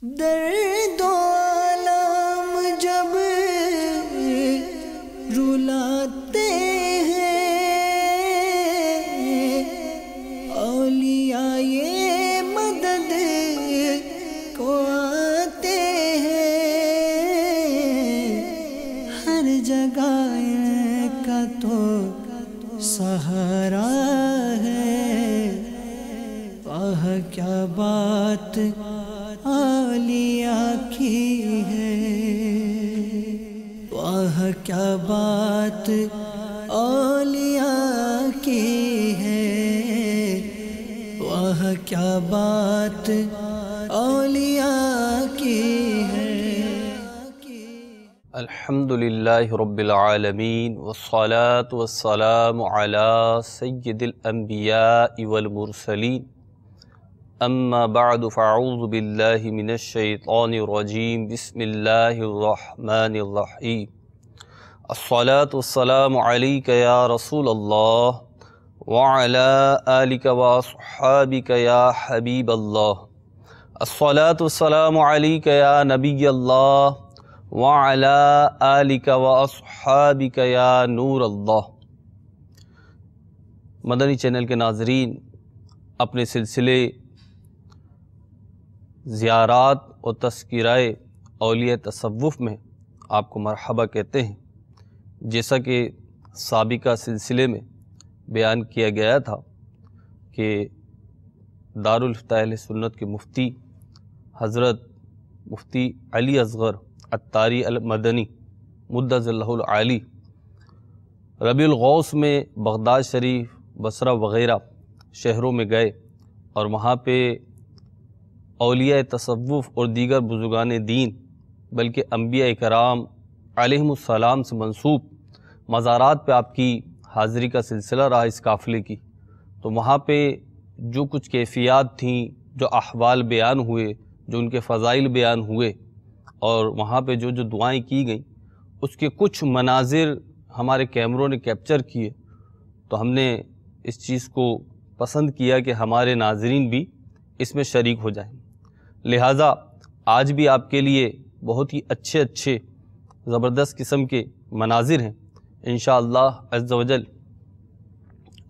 درد و الم جب رلاتے ہیں اولیاء یہ مدد کو آتے ہیں، ہر جگہ ان کا تو سہارا ہے۔ واہ کیا بات اولیاء کی ہے، واہ کیا بات اولیاء کی ہے، واہ کیا بات اولیاء کی ہے۔ الحمدللہ رب العالمین والصلاة والسلام علی سید الانبیاء والمرسلین، اما بعد فاعوذ باللہ من الشیطان الرجیم، بسم اللہ الرحمن الرحیم۔ الصلاة والسلام علیک یا رسول اللہ وعلی آلک واصحابک یا حبیب اللہ۔ الصلاة والسلام علیک یا نبی اللہ وعلی آلک واصحابک یا نور اللہ۔ مدنی چینل کے ناظرین، اپنے سلسلے زیارات اور تذکرہ اولیاء تصوف میں آپ کو مرحبا کہتے ہیں۔ جیسا کہ سابقہ سلسلے میں بیان کیا گیا تھا کہ دارالفتح اہل سنت کے مفتی حضرت مفتی علی اصغر عطاری المدنی مدظ اللہ العالی ربیع الغوث میں بغداد شریف، بصرہ وغیرہ شہروں میں گئے اور وہاں پہ اولیاء تصوف اور دیگر بزرگان دین بلکہ انبیاء کرام علیہم السلام سے منسوب مزارات پہ آپ کی حاضری کا سلسلہ رہا اس قافلے کی۔ تو وہاں پہ جو کچھ کیفیات تھیں، جو احوال بیان ہوئے، جو ان کے فضائل بیان ہوئے اور وہاں پہ جو دعائیں کی گئیں، اس کے کچھ مناظر ہمارے کیمروں نے کیپچر کیے۔ تو ہم نے اس چیز کو پسند کیا کہ ہمارے ناظرین بھی اس میں شریک ہو جائیں، لہٰذا آج بھی آپ کے لیے بہت ہی اچھے زبردست قسم کے مناظر ہیں انشاءاللہ عز و جل۔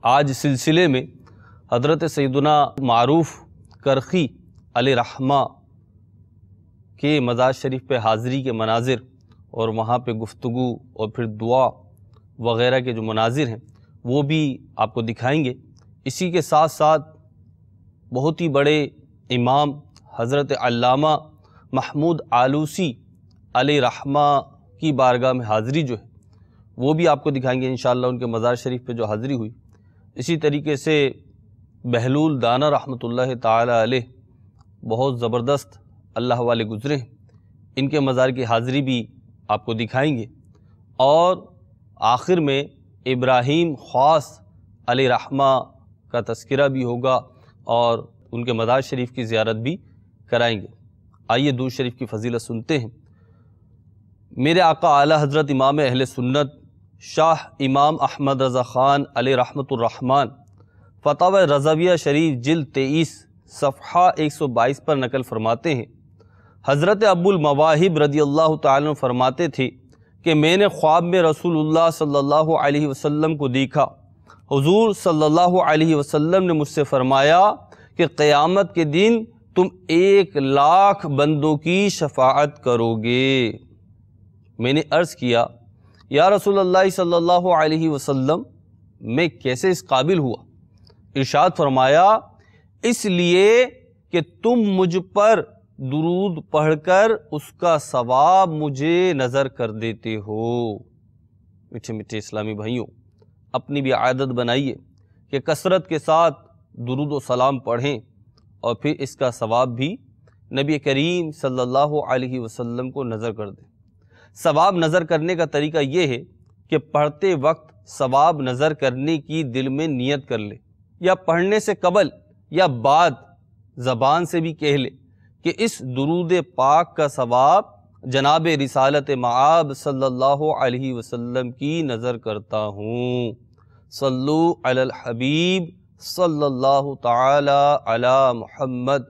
آج سلسلے میں حضرت سیدنا معروف کرخی علیہ رحمہ کے مزار شریف پہ حاضری کے مناظر اور وہاں پہ گفتگو اور پھر دعا وغیرہ کے جو مناظر ہیں وہ بھی آپ کو دکھائیں گے۔ اسی کے ساتھ ساتھ بہت ہی بڑے امام حضرت علامہ محمود آلوسی علیہ رحمہ کی بارگاہ میں حاضری جو ہے وہ بھی آپ کو دکھائیں گے انشاءاللہ، ان کے مزار شریف پہ جو حاضری ہوئی۔ اسی طریقے سے بہلول دانا رحمۃ اللہ تعالی علیہ بہت زبردست اللہ والے گزرے ہیں، ان کے مزار کی حاضری بھی آپ کو دکھائیں گے۔ اور آخر میں ابراہیم خاص علیہ رحمہ کا تذکرہ بھی ہوگا اور ان کے مزار شریف کی زیارت بھی کرائیں گے۔ آئیے درود شریف کی فضیلت سنتے ہیں۔ میرے آقا اعلیٰ حضرت امام اہل سنت شاہ امام احمد رضا خان علیہ رحمۃ الرحمن فتاوی رضویہ شریف جلد 23 صفحہ 122 پر نقل فرماتے ہیں، حضرت ابو المواہب رضی اللہ تعالیٰ عنہ فرماتے تھے کہ میں نے خواب میں رسول اللہ صلی اللہ علیہ وسلم کو دیکھا۔ حضور صلی اللہ علیہ وسلم نے مجھ سے فرمایا کہ قیامت کے دن تم 1,00,000 بندوں کی شفاعت کرو گے۔ میں نے عرض کیا یا رسول اللہ صلی اللہ علیہ وسلم، میں کیسے اس قابل ہوا؟ ارشاد فرمایا اس لیے کہ تم مجھ پر درود پڑھ کر اس کا ثواب مجھے نظر کر دیتے ہو۔ میٹھے میٹھے اسلامی بھائیوں، اپنی بھی عادت بنائیے کہ کثرت کے ساتھ درود و سلام پڑھیں اور پھر اس کا ثواب بھی نبی کریم صلی اللہ علیہ وسلم کو نظر کر دیں۔ ثواب نظر کرنے کا طریقہ یہ ہے کہ پڑھتے وقت ثواب نظر کرنے کی دل میں نیت کر لے، یا پڑھنے سے قبل یا بعد زبان سے بھی کہہ لے کہ اس درود پاک کا ثواب جناب رسالت مآب صلی اللہ علیہ وسلم کی نظر کرتا ہوں۔ صلو علی الحبیب صلی اللہ تعالی علی محمد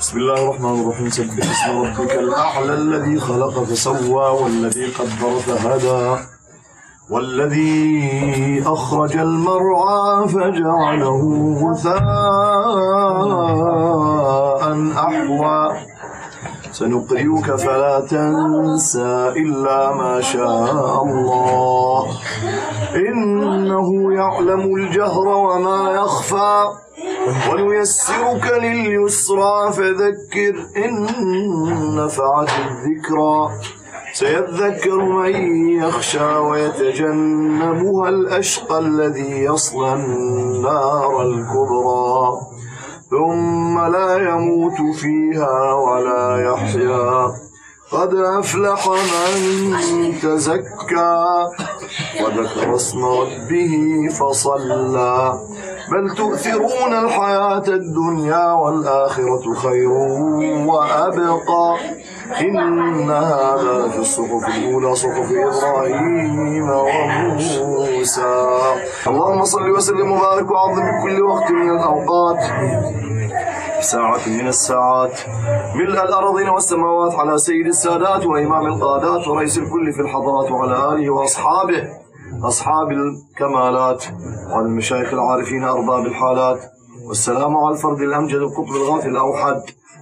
بسم الله الرحمن الرحيم. سبح اسم ربك الأعلى الذي خلق فسوى والذي قدر فهدى والذي أخرج المرعى فجعله غثاء أحوى سنقرئك فلا تنسى إلا ما شاء الله إنه يعلم الجهر وما يخفى ونيسرك لليسرى فذكر إن نفعت الذكرى سيذكر من يخشى ويتجنبها الأشقى الذي يصلى النار الكبرى ثم لا يموت فيها ولا يحيا قد أفلح من تزكى وذكر اسم ربه فصلى بل تؤثرون الحياة الدنيا والآخرة خير وأبقى إن هذا في الصحف الأولى صحف إبراهيم وموسى. اللهم صل وسلم وبارك وعظم بكل وقت من الأوقات ساعة من الساعات ملء الأرضين والسماوات على سيد السادات وإمام القادات ورئيس الكل في الحضرات وعلى آله وأصحابه أصحاب الكمالات وعلى المشايخ العارفين أرباب الحالات والسلام على الفرد الأمجد القطب الغاث الأوحد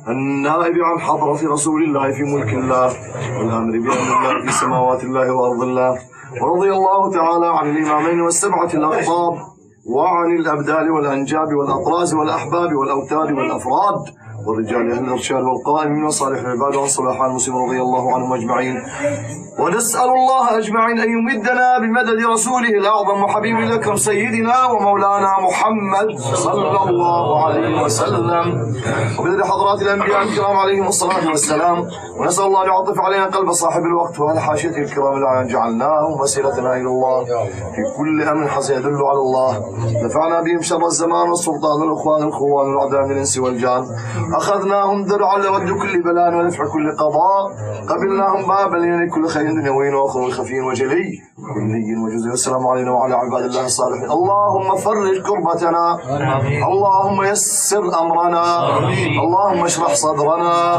النائب عن حضرة رسول الله في ملك الله والأمر بأمر الله في سماوات الله وأرض الله. ورضي الله تعالى عن الإمامين والسبعة الأقطاب وعن الأبدال والأنجاب والأطراز والأحباب والأوتاد والأفراد والرجال أهل الإرشاد والقائمين وصالح العباد والصلاح المسلمين رضي الله عنهم أجمعين. ونسأل الله أجمعين أن يمدنا بمدد رسوله الأعظم وحبيب الأكرم سيدنا ومولانا محمد صلى الله عليه وسلم وبمدد حضرات الأنبياء الكرام عليهم الصلاة والسلام. ونسأل الله أن يعطف علينا قلب صاحب الوقت وعلى حاشيته الكرام الأعيان جعلناهم وسيلتنا إلى الله في كل أمر حسن يدل على الله. نفعنا بهم شر الزمان والسلطان والإخوان الخوان والأعداء من الإنس والجان. أخذناهم درعا لرد كل بلاء ونفع كل قضاء. قبلناهم بابا لين كل خير دنيوي وأخر خفي وجلي كلي وجزء. السلام علينا وعلى عباد الله الصالحين. اللهم فرج كربتنا اللهم يسر أمرنا اللهم اشرح صدرنا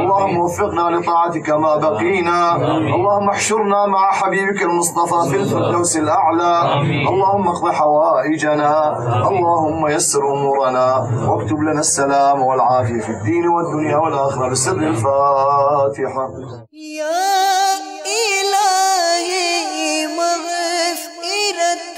اللهم وفقنا لطاعتك ما بقينا اللهم احشرنا مع حبيبك المصطفى في الفردوس الأعلى اللهم اقض حوائجنا اللهم يسر أمورنا واكتب لنا السلام والعافية في الدين والدنيا والآخرة بسر الفاتحة. يا إلهي مغفرت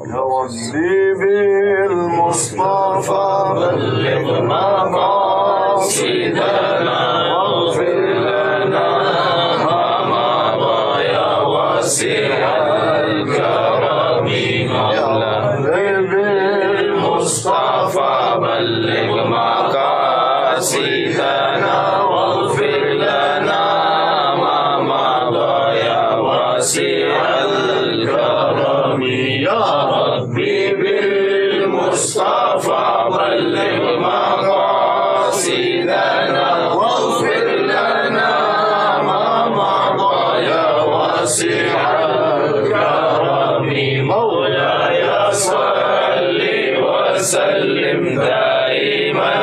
ربي بالمصطفى بلغ مقاصدنا واغفر لنا ما مضى يا واسع الكرم ربي بالمصطفى بلغ مقاصدنا واغفر لنا ما مضى يا واسع الكرم يا ربي بالمصطفى بلغ مقاصدنا واغفر لنا ما مضى يا واسع الكرم مولاي صل وسلم دائما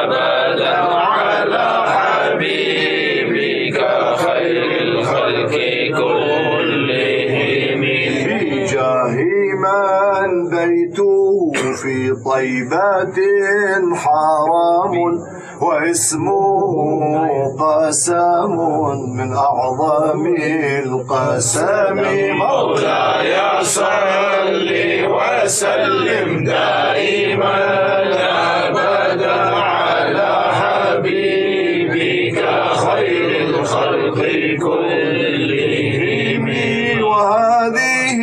ابدا على حبيبك خير الخلق كلهم بجاه من بيته في طيبة حرام واسمه قسم من أعظم القسم مولاي صل وسلم دائما أبدا على حبيبك حبيبك خير الخلق كلهم. وهذه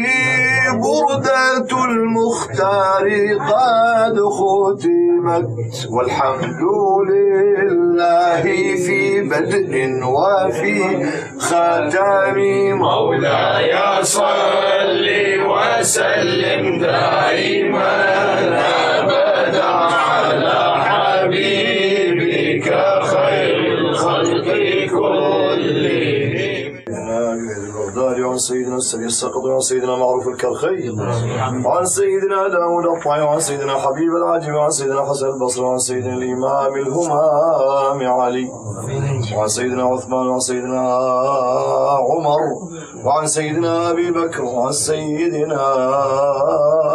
بردة المختار قد ختمت، والحمد لله في بدء وفي ختام. مولاي صل وسلم دائما أبدا على حبيبك خير الخلق كلهم. وعن سيدنا السبي السقط، وعن سيدنا معروف الكرخي، وعن سيدنا داود الطائي، وعن سيدنا حبيب العاجب، وعن سيدنا حسن البصري، وعن سيدنا الإمام الهمام علي، وعن سيدنا عثمان، وعن سيدنا عمر، وعن سيدنا أبي بكر، وعن سيدنا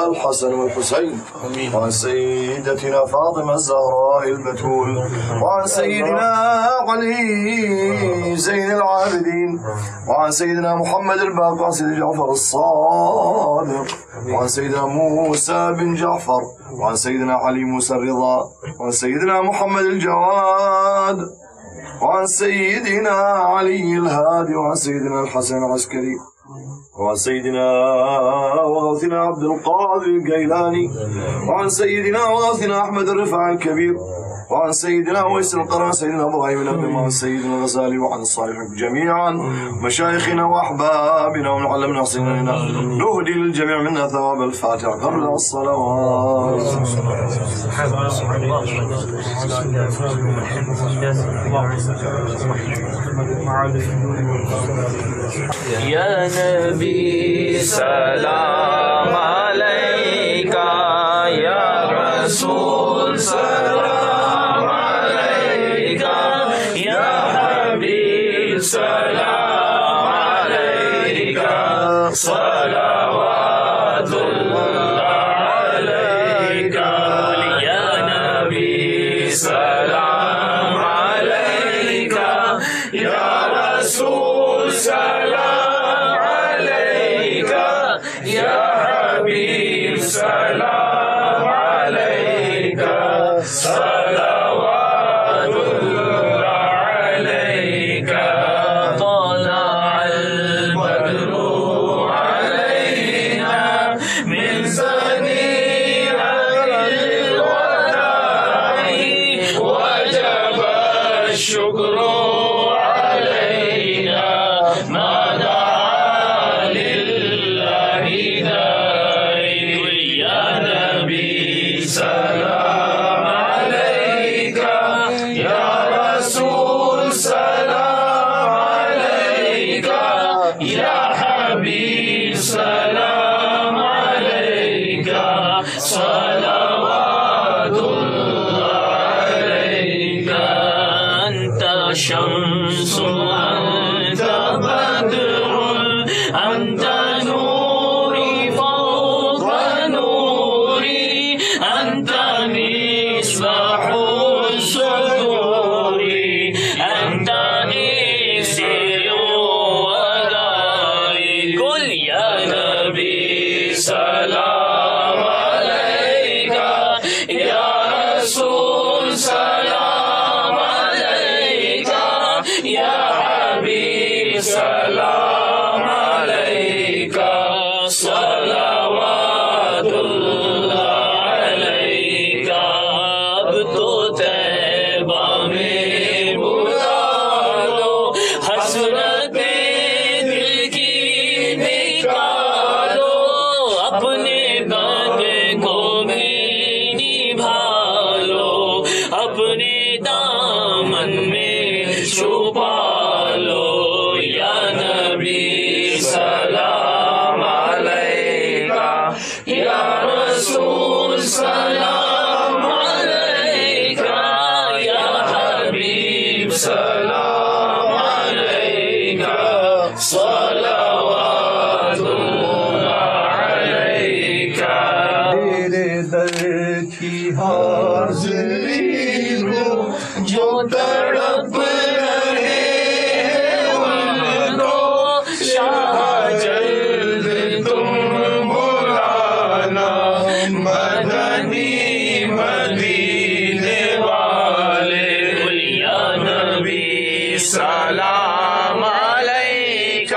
الحسن والحسين، وعن سيدتنا فاطمة الزهراء البتول، وعن سيدنا علي زين العابدين، وعن سيدنا محمد الباقر، وعن سيدنا جعفر الصادق، وعن سيدنا موسى بن جعفر، وعن سيدنا علي موسى الرضا، وعن سيدنا محمد الجواد، وعن سيدنا علي الهادي، وعن سيدنا الحسن العسكري، وعن سيدنا وغوثنا عبد القادر الجيلاني، وعن سيدنا وغوثنا أحمد الرفاعي الكبير، وعن سيدنا ويس القرن، سيدنا ابراهيم بن عبد الله، سيدنا الغزالي، وعن الصالحين جميعا مشايخنا واحبابنا ومن علمنا حسيننا، نهدي للجميع منا ثواب الفاتحه قبل الصلوات. يا نبي سلام عليك، يا رسول سلام عليك، يا حبيب سلام عليك، صلوات الله عليك. يا نبي سلام عليك، يا رسول سلام عليك، يا حبيب سلام عليك، صلوات الله عليك. طلع البدر علينا من ثنيات الوداع، وجب الشكر علينا ما دعا لله داعي. يا نبي سلام عليك، يا رسول سلام عليك، يا حبيب سلام عليك، صلوات الله عليك. أنت شمس، أنت بدر، أنت نوري فوق نوري، أنت مصباح الصدور، أنت نسي وداعي. قل يا نبي سلام عليك، يا رسول سلام عليك، يا حبيب سلام عليك. نبي سلام عليك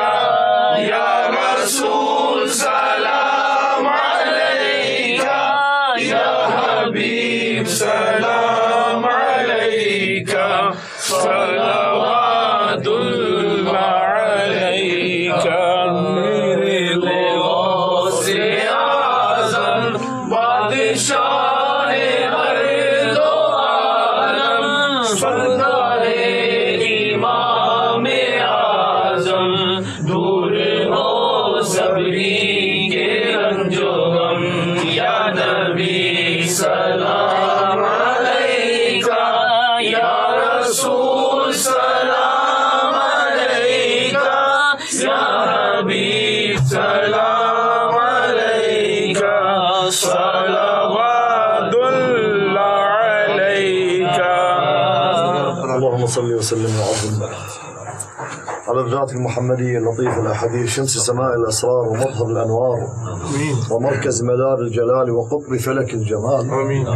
يا رسول سلام عليك يا حبيب سلام عليك صلوات الله عليك میرے غوث اعظم بادشاہ ہر دو عالم سردار امام اعظم دور ہو سبھی کے رنج و غم یا نبی سلام علیک یا رسول سلام علیک یا حبیب سلام علیک صلوات اللہ علیک. اللهم صل وسلم وعظم على الذات المحمدية اللطيفة الأحدية شمس سماء الأسرار ومظهر الأنوار ومركز مدار الجلال وقطب فلك الجمال آمين.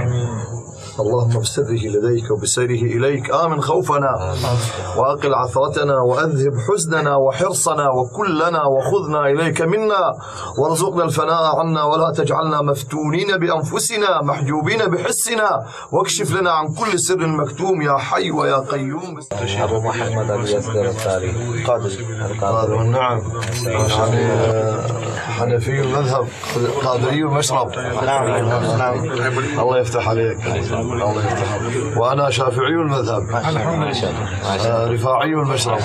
اللهم بسره لديك وبسيره إليك آمن خوفنا وأقل عثرتنا وأذهب حزننا وحرصنا وكلنا وخذنا إليك منا وارزقنا الفناء عنا ولا تجعلنا مفتونين بأنفسنا محجوبين بحسنا واكشف لنا عن كل سر مكتوم يا حي ويا قيوم. أبو محمد أبي أصغر التاريخ قادر نعم حنفي المذهب قادري المشرب. نعم. الله يفتح عليك. الله يفتح عليك. وأنا شافعي المذهب رفاعي المشرب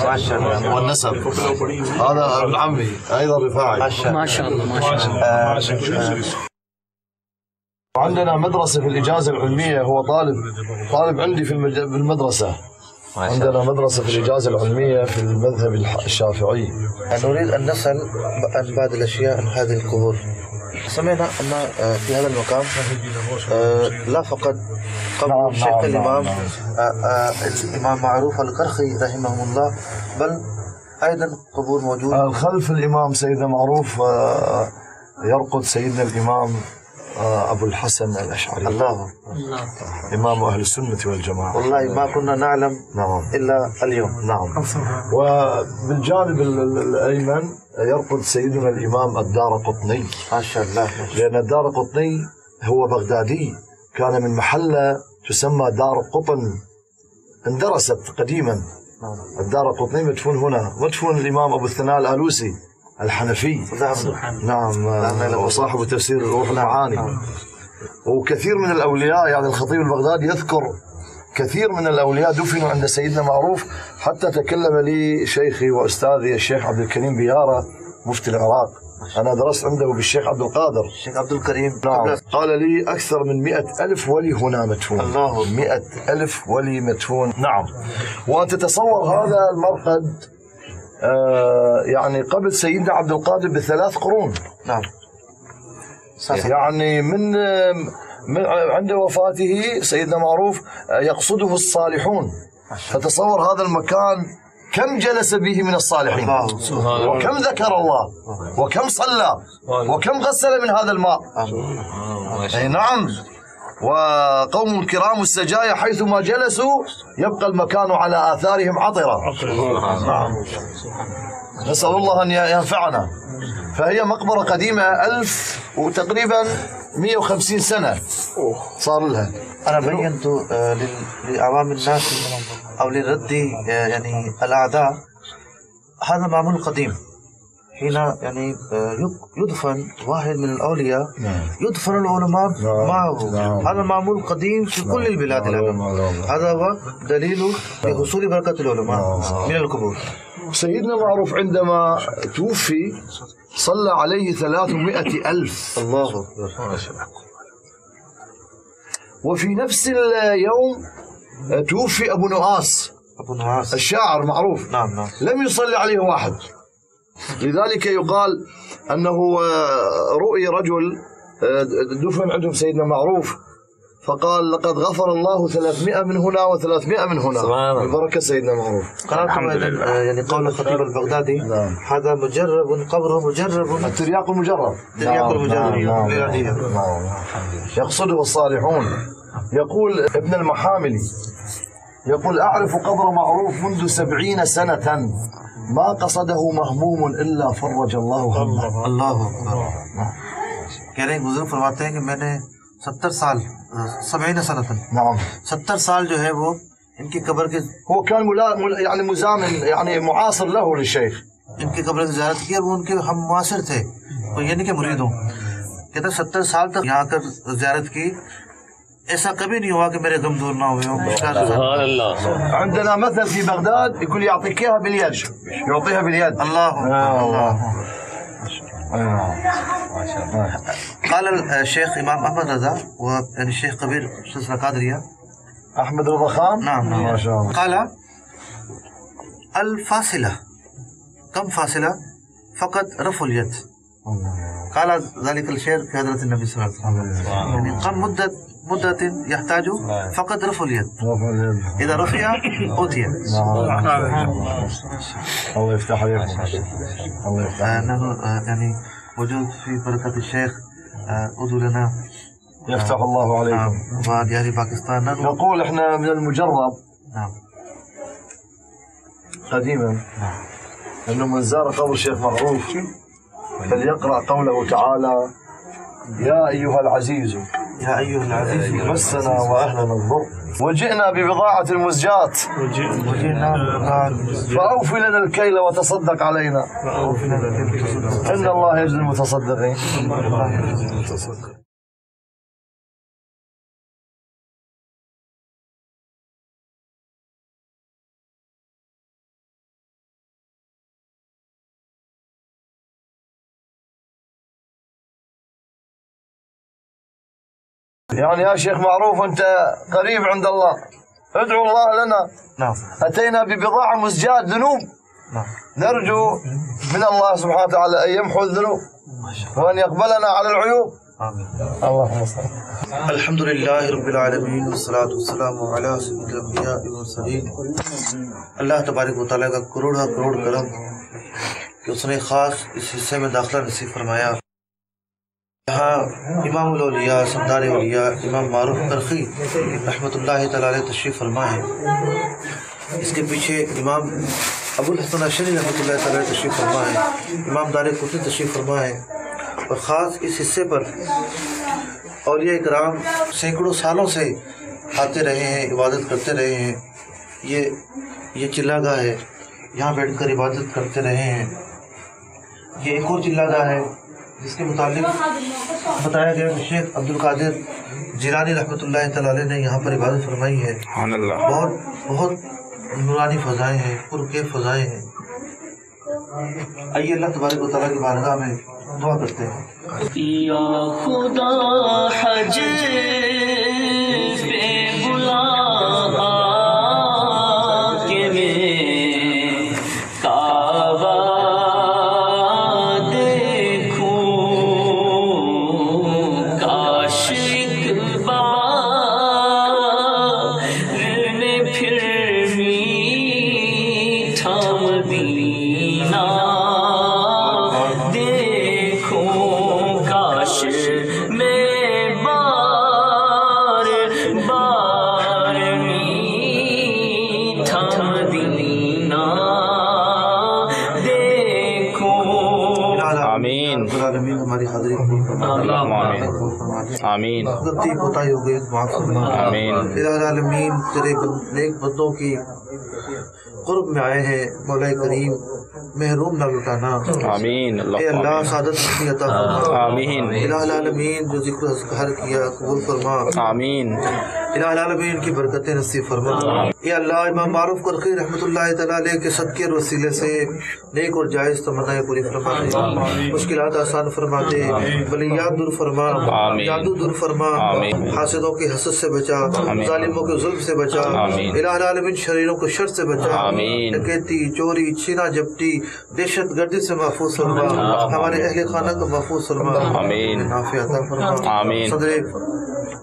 والنسب. هذا ابن عمي أيضا رفاعي. ما شاء الله ما شاء الله. وعندنا مدرسة في الإجازة العلمية هو طالب عندي في المدرسة. عندنا مدرسة في الإجازة العلمية في المذهب الشافعي. نريد أن نسأل عن بعض الأشياء عن هذه القبور. سمعنا أن في هذا المكان لا فقط قبر الشيخ الإمام الإمام معروف القرخي رحمه الله بل أيضا قبور موجودة خلف الإمام سيدنا معروف يرقد سيدنا الإمام أبو الحسن الأشعري. الله إمام أهل السنة والجماعة. والله ما كنا نعلم إلا اليوم. نعم. وبالجانب الأيمن يرقد سيدنا الإمام الدارقطني. ما شاء الله. لأن الدارقطني هو بغدادي كان من محلة تسمى دار قطن اندرست قديما. الدارقطني مدفون هنا. مدفون الإمام أبو الثناء الآلوسي الحنفي. نعم وصاحب تفسير الروح المعاني. وكثير من الأولياء يعني الخطيب البغدادي يذكر كثير من الأولياء دفنوا عند سيدنا معروف. حتى تكلم لي شيخي وأستاذي الشيخ عبد الكريم بيارة مفتي العراق. أنا درست عنده بالشيخ عبد القادر الشيخ عبد الكريم. نعم. قال لي أكثر من 100,000 ولي هنا مدفون. الله. 100,000 ولي مدفون. نعم. وأن تتصور هذا المرقد يعني قبل سيدنا عبد القادر ب3 قرون. نعم. صحيح. يعني من عند وفاته سيدنا معروف يقصده الصالحون. فتصور هذا المكان كم جلس به من الصالحين وكم ذكر الله وكم صلى وكم غسل من هذا الماء. أي نعم. وقوم الكرام السجايا حيثما جلسوا يبقى المكان على آثارهم عطرة. نعم. نسأل الله أن ينفعنا. فهي مقبرة قديمة 1000 وتقريبا 150 سنة صار لها. أنا بينت لعوام الناس أو لرد يعني الأعداء هذا معمول قديم. حين يعني يدفن واحد من الأولياء يدفن العلماء معه. هذا معمول قديم في كل البلاد الآن. هذا هو دليل لحصول بركة العلماء من القبور. سيدنا معروف عندما توفي صلى عليه 300,000. الله أكبر. وفي نفس اليوم توفي أبو نواس الشاعر معروف. نعم. لم يصلي عليه واحد. لذلك يقال أنه رؤي رجل دفن عندهم سيدنا معروف فقال لقد غفر الله 300 من هنا و300 من هنا ببركة سيدنا معروف. قرأت يعني قول الخطيب البغدادي هذا مجرب قبره مجرب الترياق المجرب. الترياق المجرب. يقصده الصالحون. يقول ابن المحاملي يقول أعرف قبر معروف منذ 70 سنة ما قصده مهموم إلا فرج الله همه. اللہ اکبر. کہہ رہے ہیں بزرگ فرماتے ہیں کہ میں نے 70 سال 70 سنة نعم 70 سال جو ہے وہ ان کی قبر کے هو كان يعني مزامن يعني معاصر له للشيخ. ان کی قبر کی زیارت کی اور وہ ان کے ہم معاصر تھے، تو یعنی کہ مرید ہوں. کہتا 70 سال تک یہاں کر زیارت کی، ایسا کبھی نہیں ہوا کہ میرے غم دور نہ ہوئے ہوں. سبحان اللہ. عندنا مثل في بغداد يقول يعطيك اياها باليد، يعطيها باليد. اللہ قال الشيخ امام احمد رضا يعني الشيخ كبير سلسلة قادرية احمد رضا خان. نعم ما شاء الله. قال الفاصلة كم فاصلة؟ فقط رفع اليد. قال ذلك الشير في حضرة النبي صلى الله عليه وسلم، يعني كم مدة يحتاج فقط رفع اليد، إذا رفع أوتي. الله يفتح عليكم. الله يفتح. نحن يعني وجود في بركة الشيخ ادعو لنا. يفتح الله عليكم. وديار باكستان نقول احنا من المجرب نعم قديما انه من زار قبر الشيخ معروف فليقرأ قوله تعالى يا أيها العزيز يا أيها العزيز مسنا وأهلنا الضر وجئنا ببضاعة المزجات وجئنا فأوف لنا الكيل وتصدق علينا إن الله يجزي المتصدقين. يعني يا شيخ معروف أنت قريب عند الله، ادعو الله لنا. نعم أتينا ببضاعة مزجات ذنوب، نعم نرجو من الله سبحانه وتعالى أن يمحو الذنوب وأن يقبلنا على العيوب. آمين. اللهم صل. الحمد لله رب العالمين والصلاة والسلام على سيد الأنبياء والمرسلين. اللہ تبارک و تعالیٰ کا کروڑ کرم کہ اس نے خاص اس حصے میں داخلہ نصیب فرمایا. یہاں امام الاولیاء سردار اولیاء امام معروف کرخی رحمۃ اللہ تعالیٰ علیہ تشریف فرما ہے. اس کے پیچھے امام ابو الحسن اشعری رحمۃ اللہ تعالیٰ علیہ تشریف فرما ہے، امام دار قطنی تشریف فرما ہے. اور خاص اس حصے پر اولیاء کرام سینکڑوں سالوں سے آتے رہے ہیں، عبادت کرتے رہے ہیں. یہ چلا گاہ ہے، یہاں بیٹھ کر عبادت کرتے رہے ہیں. یہ ایک اور چلا گاہ ہے جس کے متعلق بتایا گیا کہ شیخ عبد القادر جیلانی رحمۃ اللہ تعالیٰ علیہ نے یہاں پر عبادت فرمائی ہے. بہت نورانی فضائیں ہیں، پرکیف فضائیں ہیں. آئیے اللہ تبارک و تعالیٰ کی بارگاہ میں دعا کرتے ہیں. یا خدا حج پہ بلا کے میں کعبہ دیکھوں، کاش ایک بار میں پھر میٹھا مدینہ ہماری حاضری آمین. غلطی کوتاہی ہو گئی معاف فرما آمین. الہ العالمین تیرے نیک بندوں کی قرب میں آئے ہیں، مولا کریم محروم نہ لٹانا آمین. اے اللہ سعادت کی عطا فرما آمین. الہ العالمین جو ذکر اذکار کیا قبول فرما آمین. الہ العالمین کی برکتیں نصیب فرما. اے اللہ امام معروف کرخی رحمۃ اللہ تعالیٰ علیہ کے صدقے اور وسیلے سے نیک اور جائز تمنائیں پوری فرما دے، مشکلات آسان فرما دے، بلیات دور فرما، جادو دور فرما، حاسدوں کے حسد سے بچا، ظالموں کے ظلم سے بچا، الہ العالمین شریروں کو شر سے بچا، ڈکیتی چوری چھینا جپٹی دہشت گردی سے محفوظ فرما، ہمارے اہل خانہ کو محفوظ فرما، نافع عطا فرما. صدر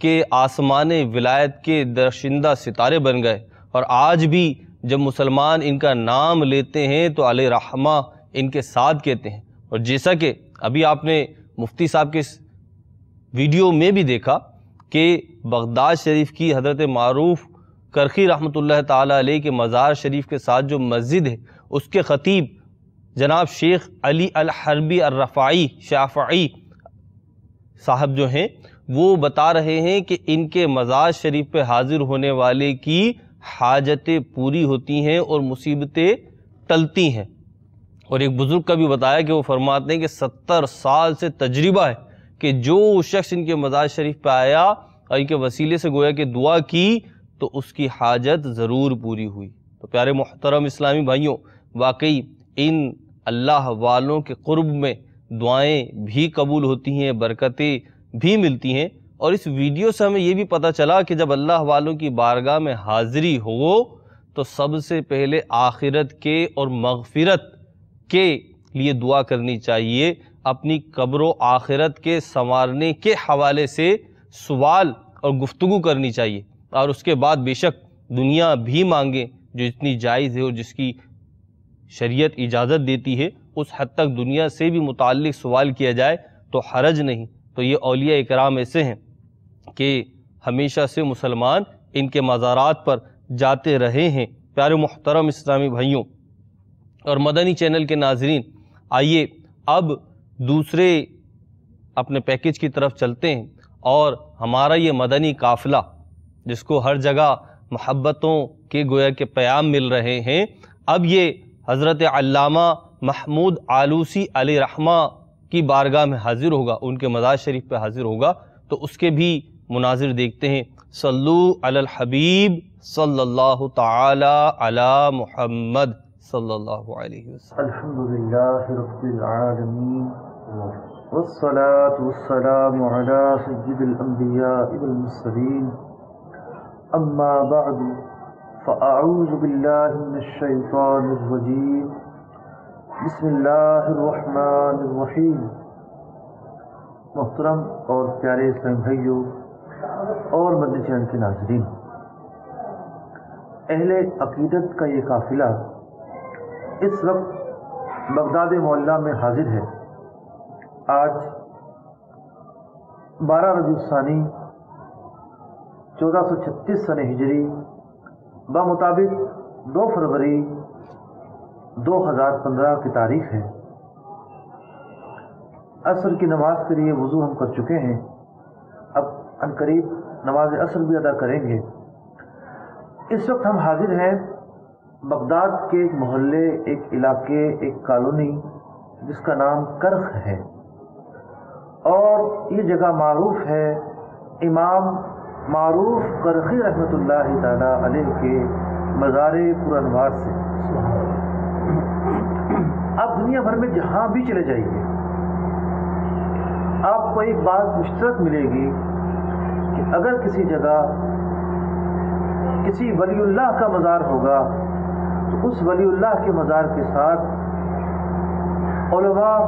کہ آسمان ولایت کے درشندہ ستارے بن گئے، اور آج بھی جب مسلمان ان کا نام لیتے ہیں تو علیہ رحمہ ان کے ساتھ کہتے ہیں۔ اور جیسا کہ ابھی آپ نے مفتی صاحب کے اس ویڈیو میں بھی دیکھا کہ بغداد شریف کی حضرت معروف کرخی رحمۃ اللہ تعالیٰ علیہ کے مزار شریف کے ساتھ جو مسجد ہے، اس کے خطیب جناب شیخ علی الحربی الرفاعی شافعی صاحب جو ہیں، وہ بتا رہے ہیں کہ ان کے مزار شریف پہ حاضر ہونے والے کی حاجتیں پوری ہوتی ہیں اور مصیبتیں ٹلتی ہیں۔ اور ایک بزرگ کا بھی بتایا کہ وہ فرماتے ہیں کہ 70 سال سے تجربہ ہے کہ جو شخص ان کے مزار شریف پہ آیا اور ان کے وسیلے سے گویا کہ دعا کی تو اس کی حاجت ضرور پوری ہوئی۔ تو پیارے محترم اسلامی بھائیوں، واقعی ان اللہ والوں کے قرب میں دعائیں بھی قبول ہوتی ہیں، برکتیں بھی ملتی ہیں۔ اور اس ویڈیو سے ہمیں یہ بھی پتہ چلا کہ جب اللہ والوں کی بارگاہ میں حاضری ہو تو سب سے پہلے آخرت کے اور مغفرت کے لیے دعا کرنی چاہیے، اپنی قبر و آخرت کے سنوارنے کے حوالے سے سوال اور گفتگو کرنی چاہیے، اور اس کے بعد بے شک دنیا بھی مانگیں جو اتنی جائز ہے اور جس کی شریعت اجازت دیتی ہے، اس حد تک دنیا سے بھی متعلق سوال کیا جائے تو حرج نہیں۔ تو یہ اولیاء اکرام ایسے ہیں کہ ہمیشہ سے مسلمان ان کے مزارات پر جاتے رہے ہیں۔ پیارے محترم اسلامی بھائیوں اور مدنی چینل کے ناظرین، آئیے اب دوسرے اپنے پیکج کی طرف چلتے ہیں، اور ہمارا یہ مدنی قافلہ جس کو ہر جگہ محبتوں کے گویا کے پیام مل رہے ہیں، اب یہ حضرت علامہ محمود آلوسی علیہ رحمہ کی بارگاہ میں حاضر ہوگا، ان کے مزار شریف پہ حاضر ہوگا، تو اس کے بھی مناظر دیکھتے ہیں۔ صلو علی الحبیب صلی اللہ تعالی علی محمد صلی اللہ علیہ وسلم۔ الحمدللہ رب العالمین والصلاة والسلام علی سید الانبیاء والمرسلین، اما بعد فاعوذ باللہ من الشیطان الرجیم، بسم اللہ الرحمن الرحیم۔ محترم اور پیارے اسلامی بھائیوں اور مدنی چینل کے ناظرین، اہل عقیدت کا یہ قافلہ اس وقت بغداد معلیٰ میں حاضر ہے۔ آج 12 ربیع الثانی 1436 سنہ ہجری بمطابق 2 فروری 2015 کی تاریخ ہے۔ عصر کی نماز کے لیے وضو ہم کر چکے ہیں، اب عنقریب نماز عصر بھی ادا کریں گے۔ اس وقت ہم حاضر ہیں بغداد کے ایک محلے، ایک علاقے، ایک کالونی جس کا نام کرخ ہے، اور یہ جگہ معروف ہے امام معروف کرخی رحمۃ اللہ تعالی علیہ کے مزار پرانوار سے۔ آپ دنیا بھر میں جہاں بھی چلے جائیے، آپ کو ایک بات مشترک ملے گی کہ اگر کسی جگہ کسی ولی اللہ کا مزار ہوگا تو اس ولی اللہ کے مزار کے ساتھ علماء،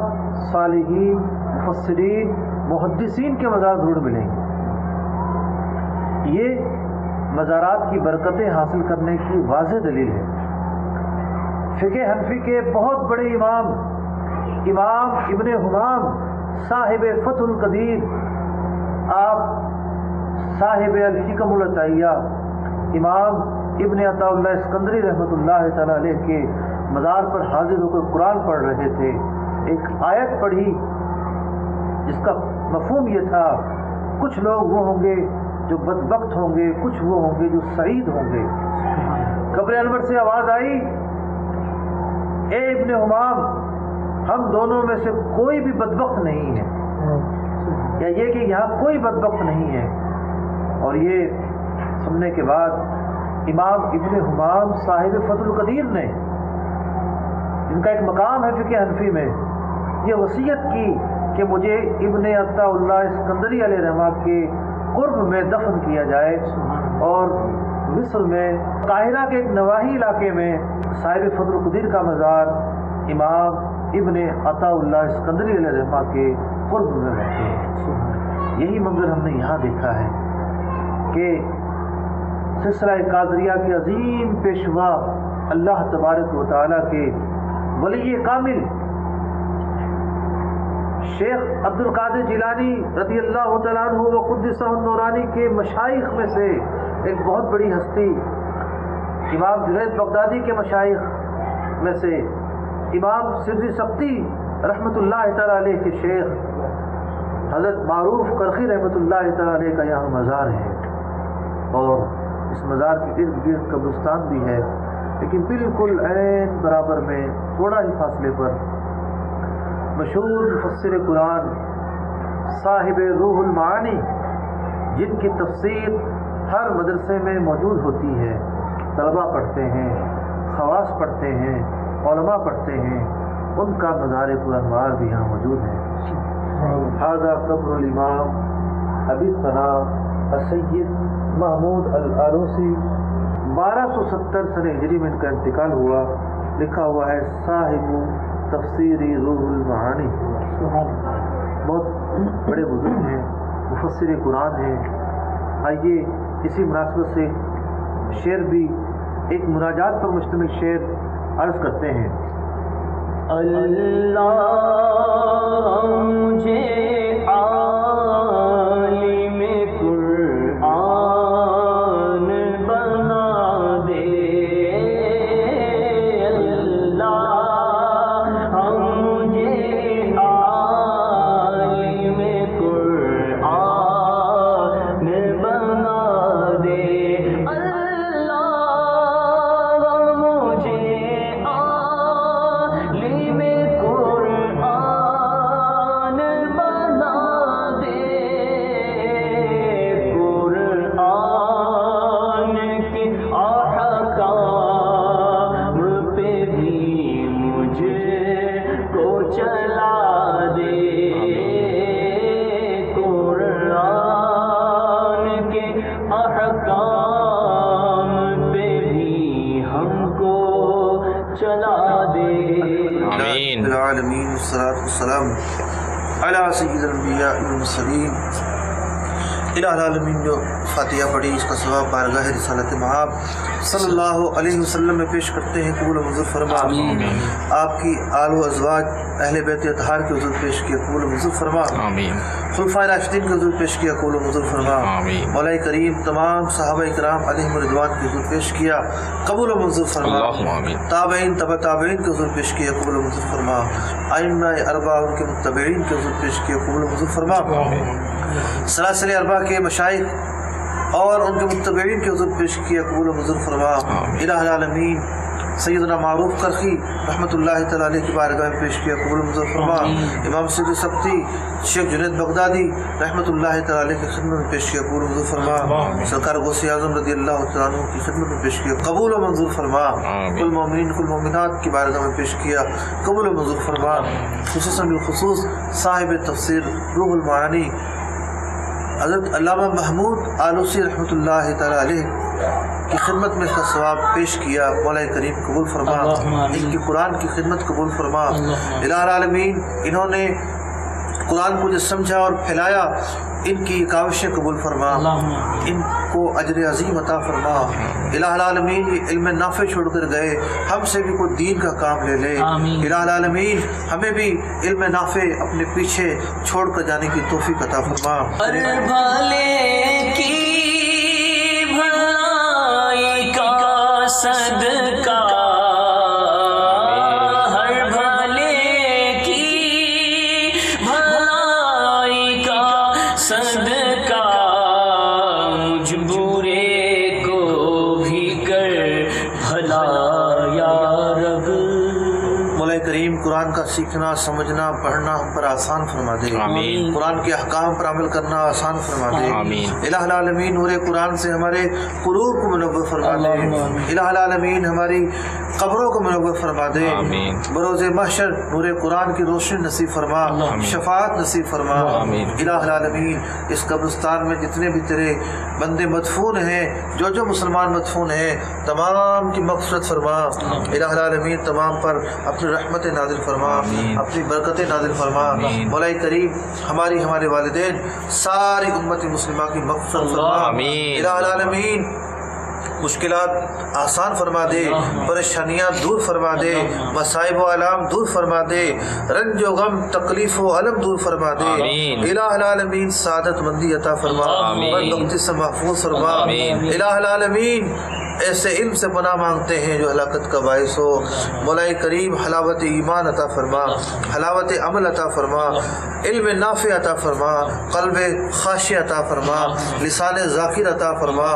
صالحین، مفسرین، محدثین کے مزار ضرور ملیں گے۔ یہ مزارات کی برکتیں حاصل کرنے کی واضح دلیل ہے۔ فقہ حنفی کے بہت بڑے امام ابن حمام صاحب فتح القدیر، آپ صاحب الحکم العطیہ امام ابن عطا اللہ اسکندری رحمۃ اللہ تعالیٰ علیہ کے مزار پر حاضر ہو کر قرآن پڑھ رہے تھے۔ ایک آیت پڑھی جس کا مفہوم یہ تھا، کچھ لوگ وہ ہوں گے جو بدبخت ہوں گے، کچھ وہ ہوں گے جو سعید ہوں گے۔ قبر انور سے آواز آئی، اے ابن حمام، ہم دونوں میں سے کوئی بھی بدبخت نہیں ہے، یا یہ کہ یہاں کوئی بدبخت نہیں ہے۔ اور یہ سننے کے بعد امام ابن حمام صاحب فتح القدیر نے، جن کا ایک مقام ہے فقہ حنفی میں، یہ وصیت کی کہ مجھے ابن عطا اللہ اسکندری علیہ رحمہ کے قرب میں دفن کیا جائے، اور مصر میں قاہرہ کے ایک نواحی علاقے میں صاحب فتح القدیر کا مزار امام ابن عطا اللہ اسکندری علیہ رحمہ کے قرب میں رہتے ہیں۔ یہی منظر ہم نے یہاں دیکھا ہے۔ کہ سلسلہ قادریہ کے عظیم پیشوا اللہ تبارک و تعالیٰ کے ولی کامل شیخ عبد القادر جیلانی رضی اللہ تعالیٰ عنہ و قدسہ النورانی کے مشائخ میں سے ایک بہت بڑی ہستی، امام جنید بغدادی کے مشائخ میں سے امام سری سبتی رحمۃ اللہ تعالیٰ علیہ کے شیخ حضرت معروف کرخی رحمۃ اللہ تعالیٰ علیہ کا یہاں مزار ہے، اور اس مزار کے ارد گرد قبرستان بھی ہے، لیکن بالکل عین برابر میں تھوڑا ہی فاصلے پر مشہور مفسر قرآن صاحب روح المعانی، جن کی تفسیر ہر مدرسے میں موجود ہوتی ہے، طلباء پڑھتے ہیں، خواص پڑھتے ہیں، علماء پڑھتے ہیں، ان کا مزار پرانوار بھی یہاں موجود ہے۔ هذا قبر الامام ابی ثنا السید محمود العروسی، 1270 سن ہجری میں ان کا انتقال ہوا۔ لکھا ہوا ہے صاحب تفسیری روح المعانی، بہت بڑے بزرگ ہیں، مفسر قرآن ہیں۔ آئیے اسی مناسبت سے شعر بھی ایک مناجات پر مشتمل شعر عرض کرتے ہیں۔ اللہ مجھے عالم قرآن بنا دے، اللہ مجھے عالم قرآن بنا دے، اللہ مجھے العالمین والصلاة والسلام علی سید الانبیاء والمرسلین۔ الہ العالمین جو فاتحہ پڑھی اس کا ثواب بارگاہ رسالت مآب صلی اللہ علیہ وسلم میں پیش کرتے ہیں، قبول و منظور فرما۔ آپ کی آل و ازواج اہل بیت اطہار کے حضور پیش کیا، قبول و منظور فرما۔ خلفائے راشدین کے حضور پیش کیا، قبول و منظور فرما۔ مولا کریم تمام صحابہ کرام علیہم رضوان کے حضور پیش کیا، قبول و منظور فرما۔ تابعین تبع تابعین کے حضور پیش کیا، قبول و منظور فرما۔ ائمہ اربعہ ان کے متبعین کے حضور پیش کیا، قبول و منظور فرما۔ سلاسل اربعہ کے مشائخ اور ان کے متبعین کے حضور پیش کیا، قبول و منظور فرما۔ الہ العالمین سیدنا معروف کرخی رحمۃ اللہ تعالیٰ علیہ کی بارگاہ میں پیش کیا، قبول و منظور فرما۔ امام سری سبتی شیخ جنید بغدادی رحمۃ اللہ تعالیٰ علیہ کی خدمت میں پیش کیا، قبول و منظور فرما۔ سرکار غوث اعظم رضی اللہ تعالیٰ عنہ کی خدمت میں پیش کیا، قبول و منظور فرما۔ کل مومنین کل مومنات کی بارگاہ میں پیش کیا، قبول و منظور فرما۔ خصوصاً بالخصوص صاحب تفسیر روح المعانی حضرت علامہ محمود آلوسی رحمۃ اللہ تعالیٰ علیہ کی خدمت میں اس کا ثواب پیش کیا، مولا کریم قبول فرما۔ ان کی قرآن کی خدمت قبول فرما۔ الہ العالمین انہوں نے قرآن کو جو سمجھا اور پھیلایا، ان کی کاوشیں قبول فرما، ان کو اجر عظیم عطا فرما۔ الہ العالمین یہ علم نافع چھوڑ کر گئے، ہم سے بھی کوئی دین کا کام لے لے۔ الہ العالمین ہمیں بھی علم نافع اپنے پیچھے چھوڑ کر جانے کی توفیق عطا فرما۔ ہر بھلے کی بھلائی کا صدقہ، ہر بھلے کی بھلائی کا صدقہ، مجھ برے کو بھی کر بھلا یا رب۔ مولا کریم قرآن کا سیکھنا سمجھنا پڑھنا ہم پر آسان فرما دے، قرآن کے احکام پر عمل کرنا آسان فرما دے۔ الہ العالمین نور قرآن سے ہمارے قلوب کو منور فرما دے، الہ العالمین ہماری قبروں کو منور فرما دے، بروز محشر نور قرآن کی روشنی نصیب فرما، شفاعت نصیب فرما۔ الہ العالمین اس قبرستان میں جتنے بھی تیرے بندے مدفون ہیں، جو مسلمان مدفون ہیں، تمام کی مغفرت فرما۔ الہ العالمین تمام پر اپنے رحمت نازل فرما، اپنی برکتیں نازل فرما۔ مولا کریم ہمارے والدین ساری امت مسلمہ کی مغفرت فرما۔ الہ العالمین مشکلات آسان فرما دے، پریشانیاں دور فرما دے، مصائب و علام دور فرما دے، رنج و غم تکلیف و علم دور فرما دے۔ الہ العالمین سعادت مندی عطا فرما، بدبختی سے محفوظ فرما۔ الہ العالمین ایسے علم سے پناہ مانگتے ہیں جو ہلاکت کا باعث ہو۔ مولا کریم حلاوت ایمان عطا فرما، حلاوت عمل عطا فرما، علم نافع عطا فرما، قلب خاشع عطا فرما، لسان ذاکر عطا فرما،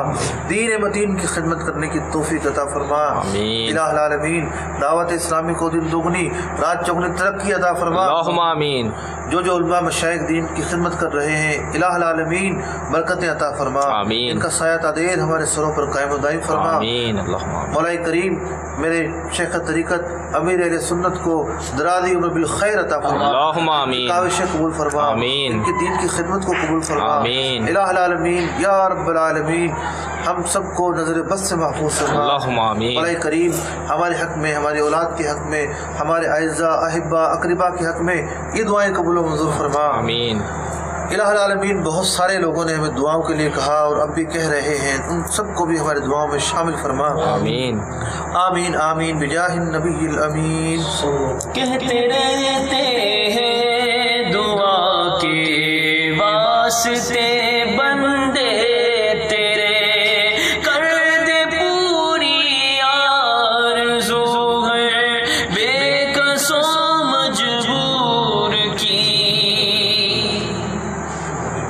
دین متین کی خدمت کرنے کی توفیق عطا فرما۔ الہ العالمین دعوت اسلامی کو دن دگنی رات چگنی ترقی عطا فرما۔ اللہم آمین۔ جو علماء مشائخ دین کی خدمت کر رہے ہیں الہ العالمین برکتیں عطا فرما، ان کا سایہ تعدیر ہمارے سروں پر قائم و دائم فرما۔ مولا کریم میرے شیخ طریقت امیر اہل سنت کو درازی عمر بالخیر عطا فرما، اللہم آمین۔ کاوشیں قبول فرما، ان کی دین کی خدمت کو قبول فرما۔ الہ العالمین یا رب العالمین ہم سب کو نظر بد سے محفوظ فرما۔ اللہم آمین۔ مولا کریم ہمارے حق میں، ہماری اولاد کے حق میں، ہمارے اعزاء احبا اقربا کے حق میں یہ دعائیں قبول و منظور فرما۔ آمین۔ الہ العالمین بہت سارے لوگوں نے ہمیں دعاؤں کے لیے کہا اور اب بھی کہہ رہے ہیں، ان سب کو بھی ہمارے دعاؤں میں شامل فرما۔ آمین آمین آمین بجاہ النبی الامین۔ کہتے رہتے ہیں دعا کے واسطے بندے تیرے، کر دے پوری آرزو ہے بے کسو مجبور کی۔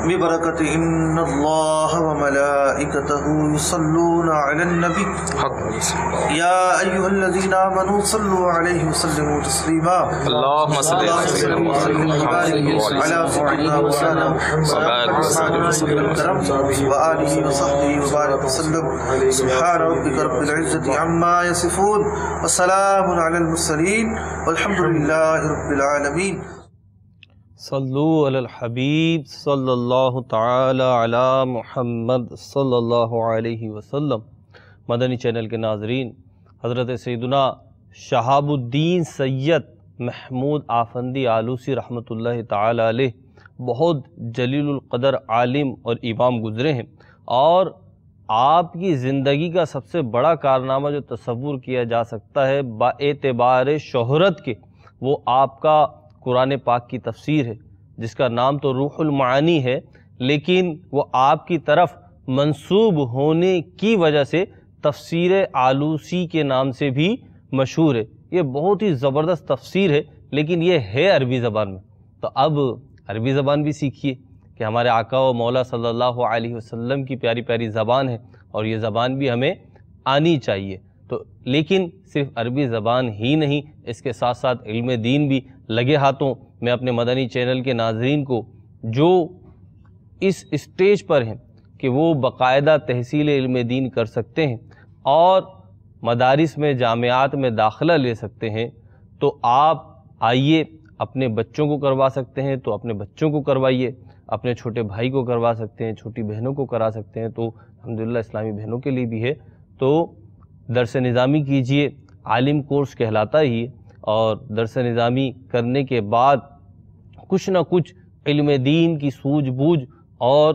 ببرکت ان اللہ وملائکتہ یصلون علی النبی یا ایہا الذین آمنوا صلوا علیہ وسلموا تسلیما۔ اللہم صلی علی سیدنا علی سیدنا مولانا وآلہ وصحبہ وبارک وسلم۔ سبحان ربک رب العزت عما یصفون وسلام علی المرسلین والحمد للہ رب العالمین۔ صلو علی الحبیب صلی اللہ تعالی علی محمد صلی اللہ علیہ وسلم۔ مدنی چینل کے ناظرین، حضرت سیدنا شہاب الدین سید محمود آفندی آلوسی رحمۃ اللہ تعالی علیہ بہت جلیل القدر عالم اور امام گزرے ہیں، اور آپ کی زندگی کا سب سے بڑا کارنامہ جو تصور کیا جا سکتا ہے با اعتبار شہرت کے، وہ آپ کا قرآن پاک کی تفسیر ہے، جس کا نام تو روح المعانی ہے، لیکن وہ آپ کی طرف منسوب ہونے کی وجہ سے تفسیر آلوسی کے نام سے بھی مشہور ہے۔ یہ بہت ہی زبردست تفسیر ہے، لیکن یہ ہے عربی زبان میں، تو اب عربی زبان بھی سیکھیے کہ ہمارے آقا و مولا صلی اللہ علیہ وسلم کی پیاری پیاری زبان ہے، اور یہ زبان بھی ہمیں آنی چاہیے۔ تو لیکن صرف عربی زبان ہی نہیں، اس کے ساتھ ساتھ علم دین بھی لگے ہاتھوں۔ میں اپنے مدنی چینل کے ناظرین کو جو اس اسٹیج پر ہیں کہ وہ باقاعدہ تحصیل علم دین کر سکتے ہیں اور مدارس میں جامعات میں داخلہ لے سکتے ہیں، تو آپ آئیے، اپنے بچوں کو کروا سکتے ہیں تو اپنے بچوں کو کروائیے، اپنے چھوٹے بھائی کو کروا سکتے ہیں، چھوٹی بہنوں کو کرا سکتے ہیں، تو الحمدللہ اسلامی بہنوں کے لیے بھی ہے۔ تو درس نظامی کیجئے، عالم کورس کہلاتا ہی ہے، اور درس نظامی کرنے کے بعد کچھ نہ کچھ علم دین کی سوجھ بوجھ اور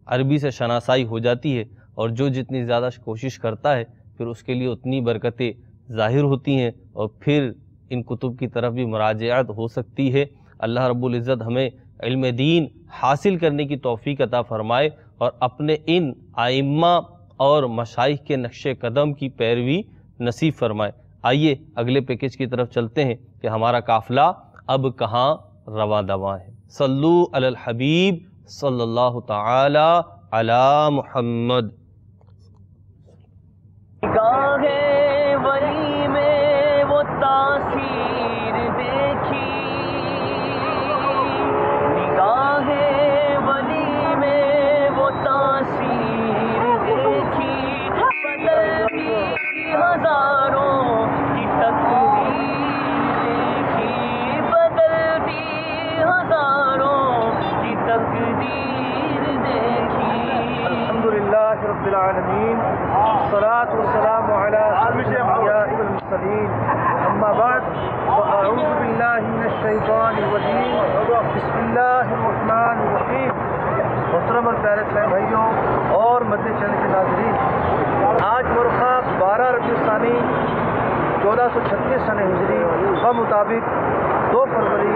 عربی سے شناسائی ہو جاتی ہے، اور جو جتنی زیادہ کوشش کرتا ہے پھر اس کے لیے اتنی برکتیں ظاہر ہوتی ہیں، اور پھر ان کتب کی طرف بھی مراجعت ہو سکتی ہے۔ اللہ رب العزت ہمیں علم دین حاصل کرنے کی توفیق عطا فرمائے، اور اپنے ان ائمہ اور مشائخ کے نقش قدم کی پیروی نصیب فرمائے۔ آئیے اگلے پیکج کی طرف چلتے ہیں کہ ہمارا قافلہ اب کہاں رواں دواں ہے۔ صلو علی الحبیب صلی اللہ تعالی علی محمد۔ نگاہ ولی میں وہ تاثیر دیکھی، نگاہ ولی میں وہ تاثیر دیکھی، بدلتی ہزاروں کی تقدیر دیکھی، بدلتی ہزاروں کی تقدیر دیکھی۔ الحمدللہ رب العالمین، الصلاۃ والسلام علی سید الانبیاء والمرسلین، اما بعد فأعوذ بالله من الشیطان الرجیم بسم اللہ الرحمن الرحیم۔ محترم اور پیارے اسلامی بھائیوں اور مدنی چینل کے ناظرین، آج مرخہ 12 ربیع الثانی 1436 سن ہجری بمطابق 2 فروری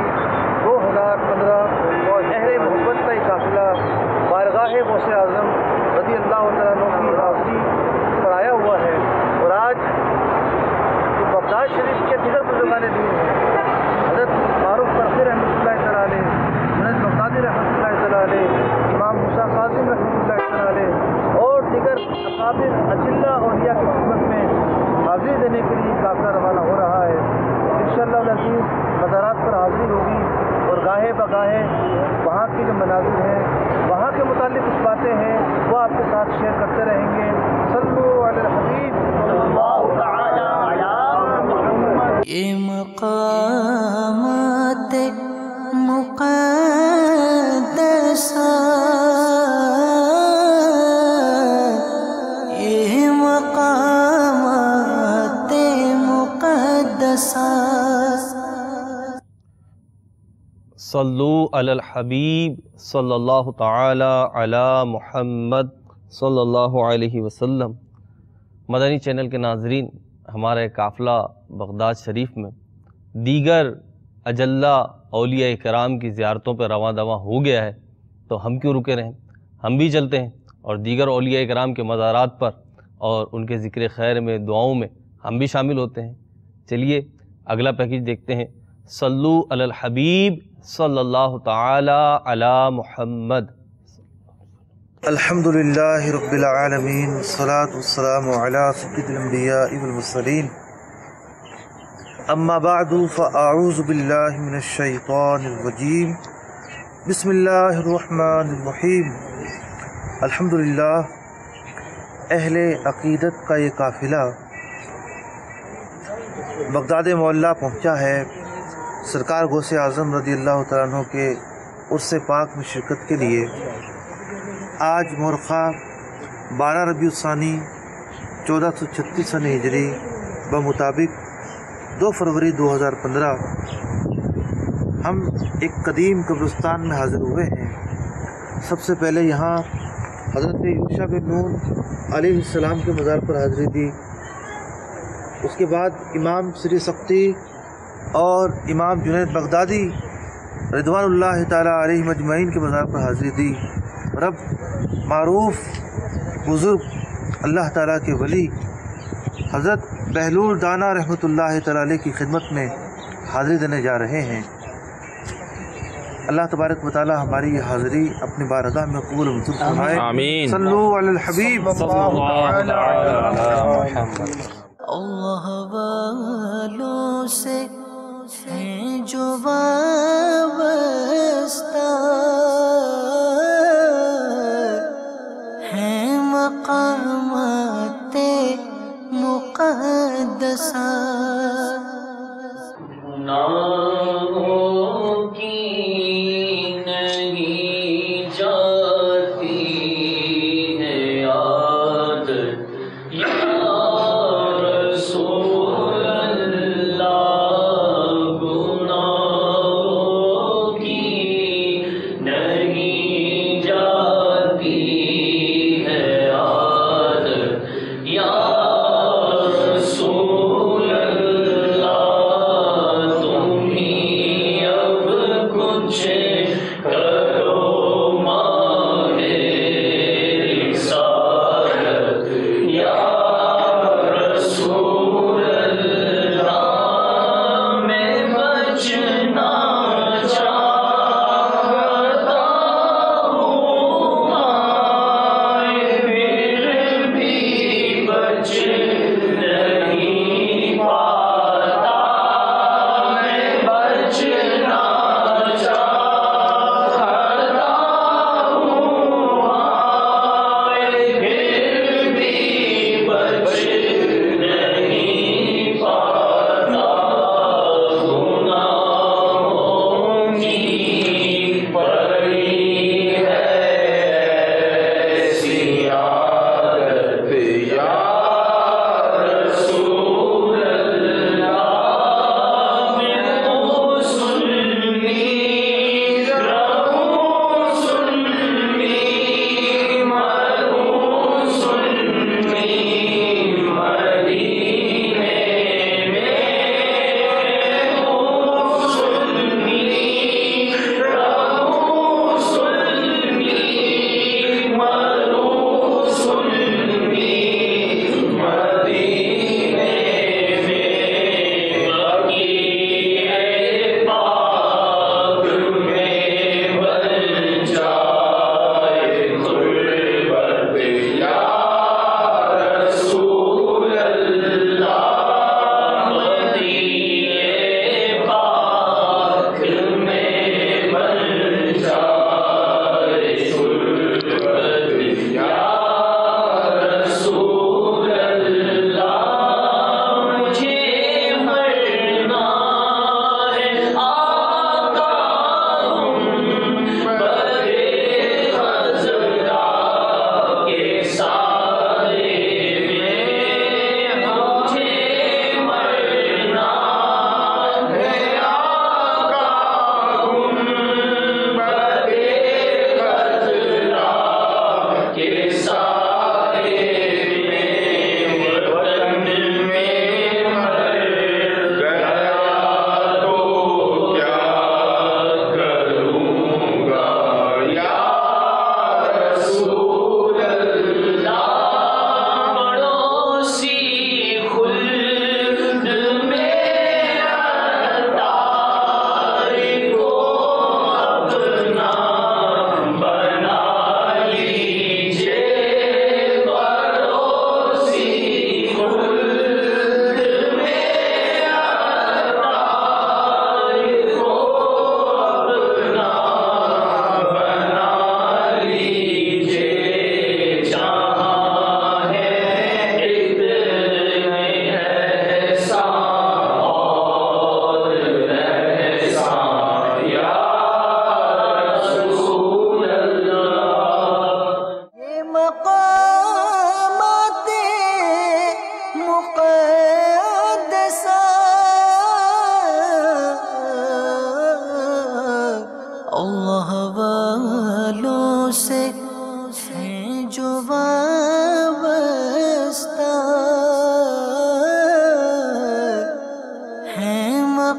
2015 اہل محبت کا یہ قافلہ بارگاہ غوث اعظم رضی اللہ تعالیٰ عنہ کی حاضری پر آیا ہوا ہے۔ اور آج جو بغداد شریف کے دیگر بزرگان دین ہیں، حضرت معروف فرقی رحمۃ اللہ تعالیٰ علیہ، جنید بغدادی رحمۃ اللہ تعالیٰ علیہ، امام موسیٰ قاسم رحمۃ اللہ تعالیٰ علیہ اور دیگر اکابر اجلہ اولیاء کی خدمت میں حاضری دینے کے لیے قافلہ روانہ ہو رہا ہے۔ انشاءاللہ العزیز مزارات پر حاضری ہوگی اور گاہے بگاہے وہاں کی جو مناظر ہیں، وہاں کے متعلق کچھ باتیں ہیں، وہ آپ کے ساتھ شیئر کرتے رہیں گے۔ صلو علی الحبیب صلی اللہ تعالی علی محمد۔ یہ مقامات مقدسہ، یہ مقامات مقدسہ، صلو علی الحبیب صلی اللہ تعالی علی محمد صلی اللہ علیہ وسلم۔ مدنی چینل کے ناظرین، ہمارا ایک قافلہ بغداد شریف میں دیگر اجلہ اولیاء کرام کی زیارتوں پر رواں دواں ہو گیا ہے، تو ہم کیوں رکے رہیں، ہم بھی چلتے ہیں اور دیگر اولیاء کرام کے مزارات پر اور ان کے ذکر خیر میں، دعاؤں میں ہم بھی شامل ہوتے ہیں۔ چلیے اگلا پیکج دیکھتے ہیں۔ صلو علی الحبیب صلی اللہ تعالی علی محمد۔ الحمدللہ رب العالمین، والصلاة والسلام علی سید الانبیاء والمرسلین، اما بعد فاعوذ باللہ من الشیطان الرجیم بسم اللہ الرحمن الرحیم۔ الحمدللہ اہل عقیدت کا یہ قافلہ بغداد معلیٰ پہنچا ہے سرکار غوث اعظم رضی اللہ تعالیٰ عنہ کے عرس پاک میں شرکت کے لیے۔ آج مورخہ 12 ربیع الثانی 1436 سن ہجری بمطابق 2 فروری 2015 ہم ایک قدیم قبرستان میں حاضر ہوئے ہیں۔ سب سے پہلے یہاں حضرت یوشع بن نون علیہ السلام کے مزار پر حاضری دی، اس کے بعد امام سری سقطی اور امام جنید بغدادی رضوان اللہ تعالیٰ علیہ مجمعین کے مزار پر حاضری دی۔ رب معروف بزرگ اللہ تعالیٰ کے ولی حضرت بہلول دانا رحمۃ اللہ تعالیٰ علیہ کی خدمت میں حاضری دینے جا رہے ہیں۔ اللہ تبارک و تعالیٰ ہماری یہ حاضری اپنی بارگاہ میں قبول و منظور فرمائے۔ آمین۔ صلو علی الحبیب صلی اللہ علی محمد۔ اللہ والوں سے ہیں جو وابستہ، ہیں مقامات مقدسہ، گناہوں کی نہیں جاتی ہے یاد، یا رسول اللہ، گناہوں کی نہیں جاتی ہے یاد، یا رسول اللہ، تم ہی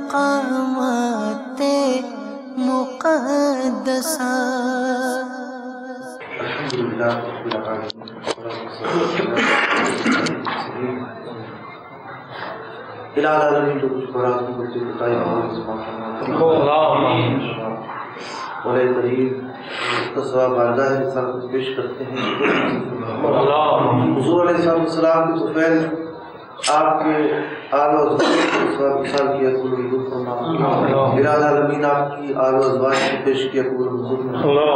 مقامات مقدسہ. الحمدللہ رب العالمین. العالمین جو کچھ برات کی بچے بتائی مولا کریم تصواب بارگاہ رسالت پیش کرتے ہیں. حضور علیہ السلام کی طفیل آپ کے آل و ازواج کی مثال کیا قبول منظور فرما. العالمین آپ کی آل و ازواج کی پیش کیا قبول منظور فرما.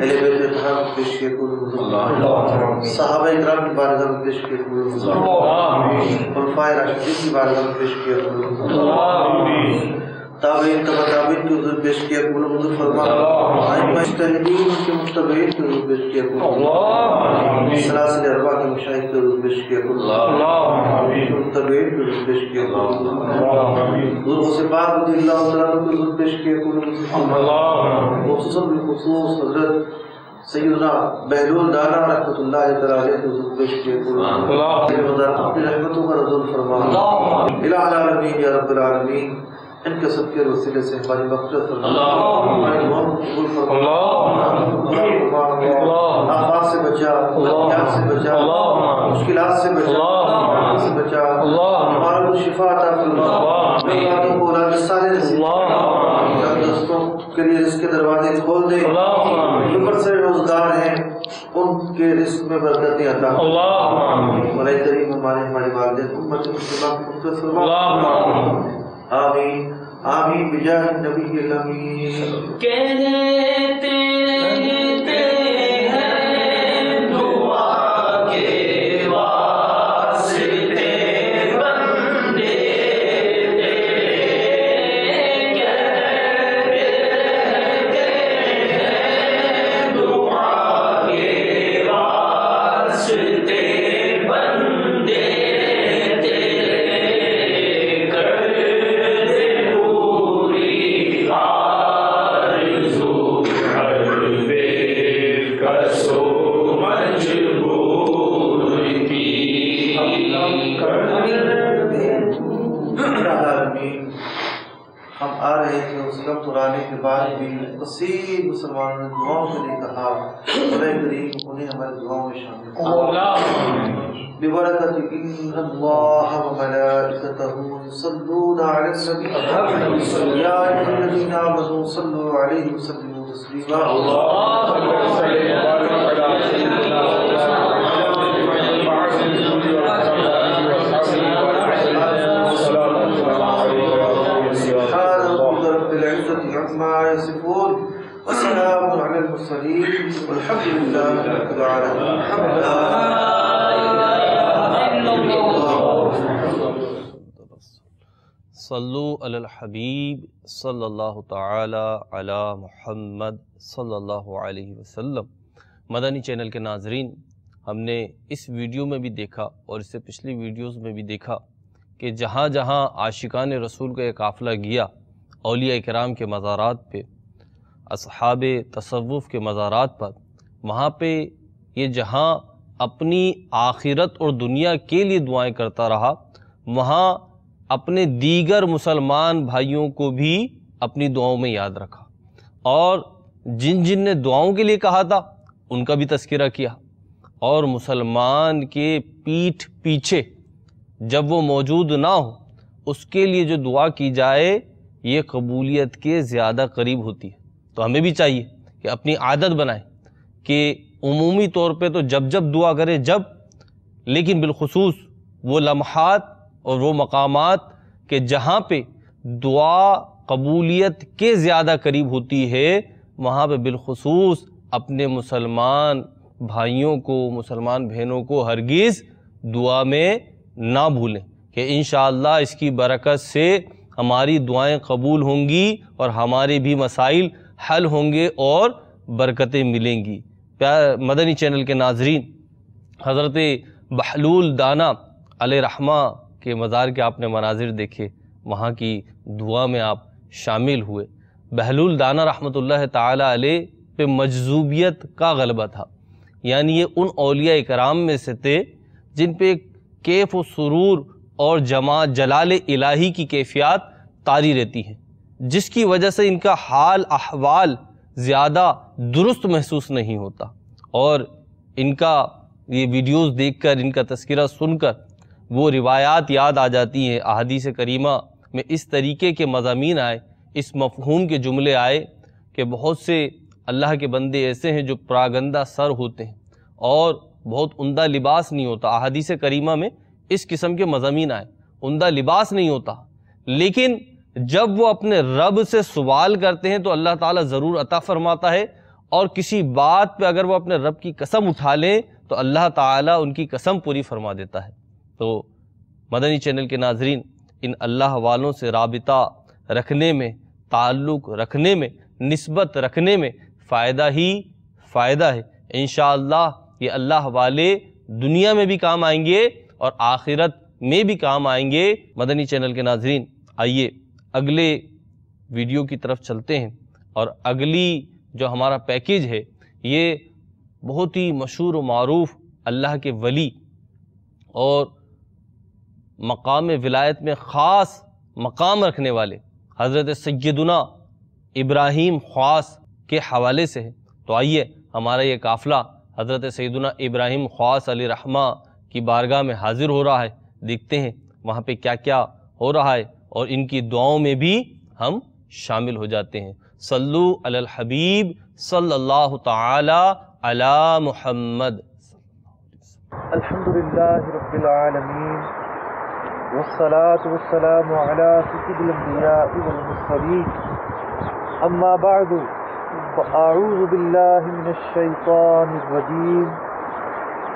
اہل بیت اطہار کی پیش کیا قبول منظور فرما. صحابہ اکرام کی بارگاہ میں پیش کیا قبول منظور فرما. خلفائے راشدین کی بارگاہ میں پیش کیا قبول منظور فرما. تابعین تبع تابعین کی حضور پیش کیا قبول منظور فرما. ائمہ مجتہدین کے متبعین کی حضور پیش کیا قبول منظور فرما. سلاسل اربعہ کے مشائخ کی حضور پیش کیا قبول منظور فرما. متبعین کی حضور پیش کیا قبول منظور فرما. حضور غوث پاک رضی اللہ تعالیٰ عنہ کی حضور پیش کیا قبول منظور فرما. خصوصاً بالخصوص حضرت سیدنا بہلول دانا رحمۃ اللہ تعالی کی حضور پیش کیا قبول منظور فرما. اپنی رحمتوں کا نزول فرما. الہ العالمین یا رب العالمین ان کے صدقے وسیلے سے ہماری مغفرت فرما. ہماری دعاؤں کو قبول فرما. آفات سے بچا، احتیاط سے بچا، مشکلات سے بچا، سے بچا. ہمارا کو شفا عطا فرما. بیماروں کو اولاد صالح نصیب فرما. دوستوں کے لیے رزق کے دروازے کھول دے. جو برسر روزگار ہیں ان کے رزق میں برکتیں عطا فرما. مولا کریم ہمارے والدین امت مسلمہ کو مغفرت فرما. آمین آمین بجاہ النبی الامین. کہتے رہتے ہیں دعا کے واسطے بندے تیرے. کہتے رہتے ہیں دعا کے واسطے بندے ہم آ رہے تھے اس وقت اور آنے کے بعد بھی کثیر مسلمانوں نے دعاؤں کے لیے کہا. مولا کریم انہیں ہماری دعاؤں میں شامل ببرکت ان اللہ وملائکتہ یصلون علی النبی یا ایھا الذین آمنوا صلوا علیہ وسلموا تسلیما. عما يصفون وسلام على المرسلين والحمد لله رب العالمين. صلو علی الحبیب صلی اللہ تعالی علی محمد صلی اللہ علیہ وسلم. مدنی چینل کے ناظرین، ہم نے اس ویڈیو میں بھی دیکھا اور اس سے پچھلی ویڈیوز میں بھی دیکھا کہ جہاں جہاں عاشقان رسول کا یہ قافلہ گیا، اولیاء کرام کے مزارات پہ، اصحاب تصوف کے مزارات پر، وہاں پہ یہ جہاں اپنی آخرت اور دنیا کے لیے دعائیں کرتا رہا، وہاں اپنے دیگر مسلمان بھائیوں کو بھی اپنی دعاؤں میں یاد رکھا، اور جن جن نے دعاؤں کے لیے کہا تھا ان کا بھی تذکرہ کیا، اور مسلمان کے پیٹھ پیچھے جب وہ موجود نہ ہو اس کے لیے جو دعا کی جائے یہ قبولیت کے زیادہ قریب ہوتی ہے. تو ہمیں بھی چاہیے کہ اپنی عادت بنائیں کہ عمومی طور پہ تو جب جب دعا کریں جب، لیکن بالخصوص وہ لمحات اور وہ مقامات کہ جہاں پہ دعا قبولیت کے زیادہ قریب ہوتی ہے وہاں پہ بالخصوص اپنے مسلمان بھائیوں کو، مسلمان بہنوں کو ہرگز دعا میں نہ بھولیں کہ انشاءاللہ اس کی برکت سے ہماری دعائیں قبول ہوں گی اور ہمارے بھی مسائل حل ہوں گے اور برکتیں ملیں گی. مدنی چینل کے ناظرین، حضرت بہلول دانا علیہ رحمہ کے مزار کے آپ نے مناظر دیکھے، وہاں کی دعا میں آپ شامل ہوئے. بہلول دانا رحمۃ اللہ تعالی علیہ پہ مجذوبیت کا غلبہ تھا، یعنی یہ ان اولیاء کرام میں سے تھے جن پہ کیف و سرور اور جلال الہی کی کیفیات طاری رہتی ہیں، جس کی وجہ سے ان کا حال احوال زیادہ درست محسوس نہیں ہوتا، اور ان کا یہ ویڈیوز دیکھ کر، ان کا تذکرہ سن کر وہ روایات یاد آ جاتی ہیں۔ احادیث کریمہ میں اس طریقے کے مضامین آئے، اس مفہوم کے جملے آئے کہ بہت سے اللہ کے بندے ایسے ہیں جو پراگندہ سر ہوتے ہیں اور بہت عمدہ لباس نہیں ہوتا۔ احادیث کریمہ میں اس قسم کے مضامین آئے، عمدہ لباس نہیں ہوتا، لیکن جب وہ اپنے رب سے سوال کرتے ہیں تو اللہ تعالیٰ ضرور عطا فرماتا ہے، اور کسی بات پہ اگر وہ اپنے رب کی قسم اٹھا لیں تو اللہ تعالیٰ ان کی قسم پوری فرما دیتا ہے۔ تو مدنی چینل کے ناظرین، ان اللہ والوں سے رابطہ رکھنے میں، تعلق رکھنے میں، نسبت رکھنے میں فائدہ ہی فائدہ ہے۔ انشاءاللہ یہ اللہ والے دنیا میں بھی کام آئیں گے اور آخرت میں بھی کام آئیں گے۔ مدنی چینل کے ناظرین، آئیے اگلے ویڈیو کی طرف چلتے ہیں، اور اگلی جو ہمارا پیکیج ہے یہ بہت ہی مشہور و معروف اللہ کے ولی اور مقام ولایت میں خاص مقام رکھنے والے حضرت سیدنا ابراہیم خواص کے حوالے سے ہے۔ تو آئیے ہمارا یہ قافلہ حضرت سیدنا ابراہیم خواص علیہ رحمہ کی بارگاہ میں حاضر ہو رہا ہے، دیکھتے ہیں وہاں پہ کیا کیا ہو رہا ہے، اور ان کی دعاؤں میں بھی ہم شامل ہو جاتے ہیں۔ صلو علی الحبیب صلی اللہ تعالی علی محمد۔ الحمدللہ رب العالمین والصلاة والسلام على سید الانبیاء والمرسلین، اما بعد فاعوذ باللہ من الشیطان الرجیم،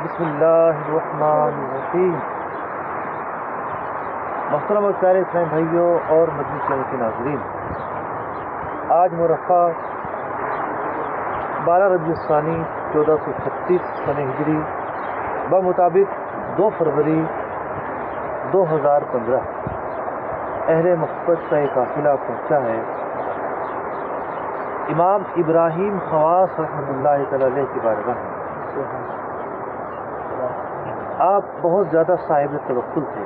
بسم اللہ الرحمن الرحیم۔ محترم اور پیارے اسلام بھائیوں اور مدنی چینل کے ناظرین، آج مرخہ 12 ربیع الثانی 1436 سنہ ہجری بمطابق 2 فروری 2015 اہل محبت کا ایک قافلہ پہنچا ہے امام ابراہیم خواص رحمۃ اللہ تعالی علیہ کی بارگاہ میں۔ آپ بہت زیادہ صاحب توکل تھے،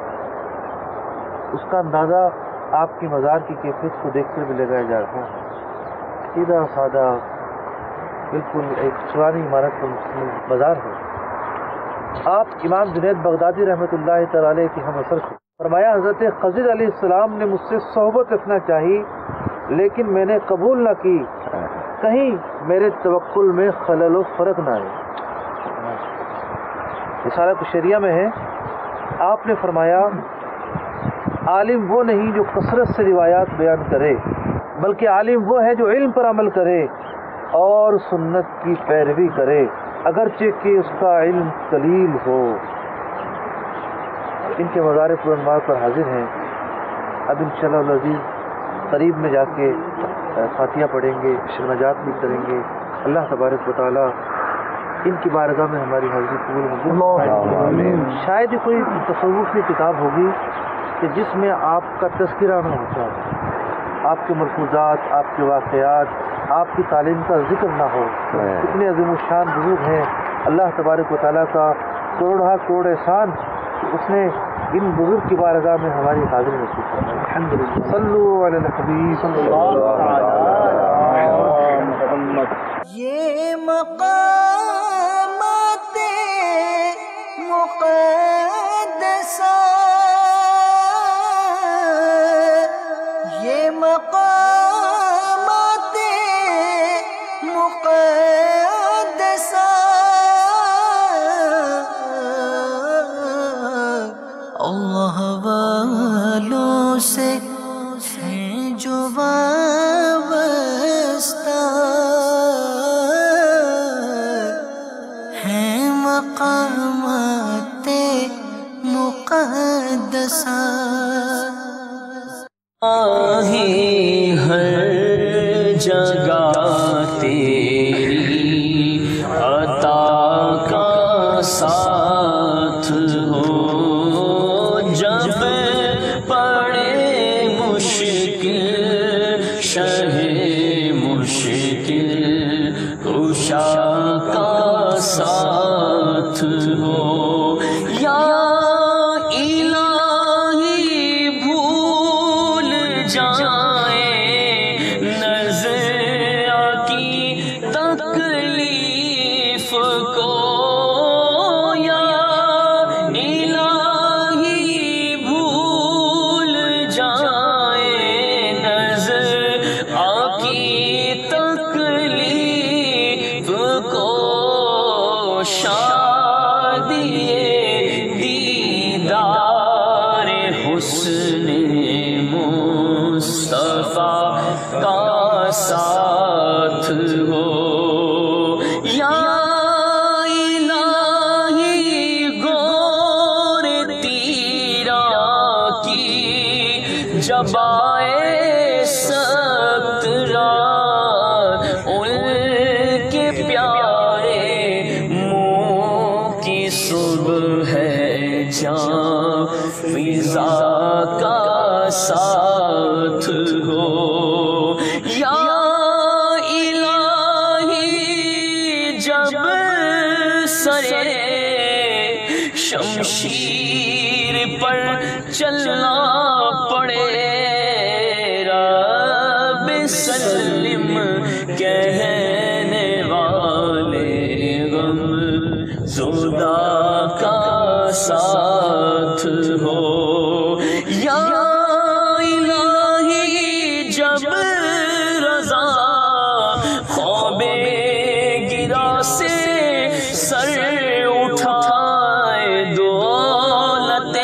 اس کا اندازہ آپ کی مزار کی کیفیت کو دیکھ کر بھی لگایا جا رہا ہے۔ سیدھا سادہ بالکل ایک پرانی عمارت کا مزار ہے۔ آپ امام جنید بغدادی رحمۃ اللہ تعالی علیہ کے ہم اثر تھے۔ فرمایا حضرت خضر علیہ السلام نے مجھ سے صحبت رکھنا چاہی، لیکن میں نے قبول نہ کی، کہیں میرے توکل میں خلل و فرق نہ آئے۔ رسالۃ الشریعہ میں ہے، آپ نے فرمایا عالم وہ نہیں جو کثرت سے روایات بیان کرے، بلکہ عالم وہ ہے جو علم پر عمل کرے اور سنت کی پیروی کرے، اگرچہ کہ اس کا علم قلیل ہو۔ ان کے مزار پرانوار پر حاضر ہیں۔ اب انشاءاللہ العزیز قریب میں جا کے فاتحہ پڑھیں گے، شکنجات بھی کریں گے۔ اللہ تبارک و تعالی ان کی بارگاہ میں ہماری حاضری قبول منظور۔ شاید ہی کوئی تصوف کی کتاب ہوگی کہ جس میں آپ کا تذکرہ نہ ہوتا ہے، آپ کے ملفوظات، آپ کے واقعات، آپ کی تعلیم کا ذکر نہ ہو۔ اتنے عظیم الشان بزرگ ہیں، اللہ تبارک و تعالیٰ کا کروڑہ کروڑ احسان، اس نے ان بزرگ کی بارگاہ میں ہماری حاضری نصیب فرمائی۔ الحمدللہ۔ صلو علی الحبیب صلی اللہ علیہ وسلم۔ یہ مقامات مقدسہ، یہ مقامات مقدسہ اللہ والوں سے ہیں جو وابستہ، ہیں مقامات مقدسہ۔ ہر جگہ تیری عطا کا ساتھ ہو، جب پڑے مشکل شہ مشکل کشا کا ساتھ ہو، یا الہی بھول جا مصطفیٰ کا ساتھ ہو یا الہی گور تیرا کی جب آئے سخت رات ان کے پیارے منہ کی صبح ہے جہاں فضا کا ساتھ ہو یا الہی جب سرے شمشیر پر چلنا پڑے رب سلم کہنے والے غم زدہ کا ساتھ ہو یا الہی جب رضا خواب گرا سے سر اٹھائے دولت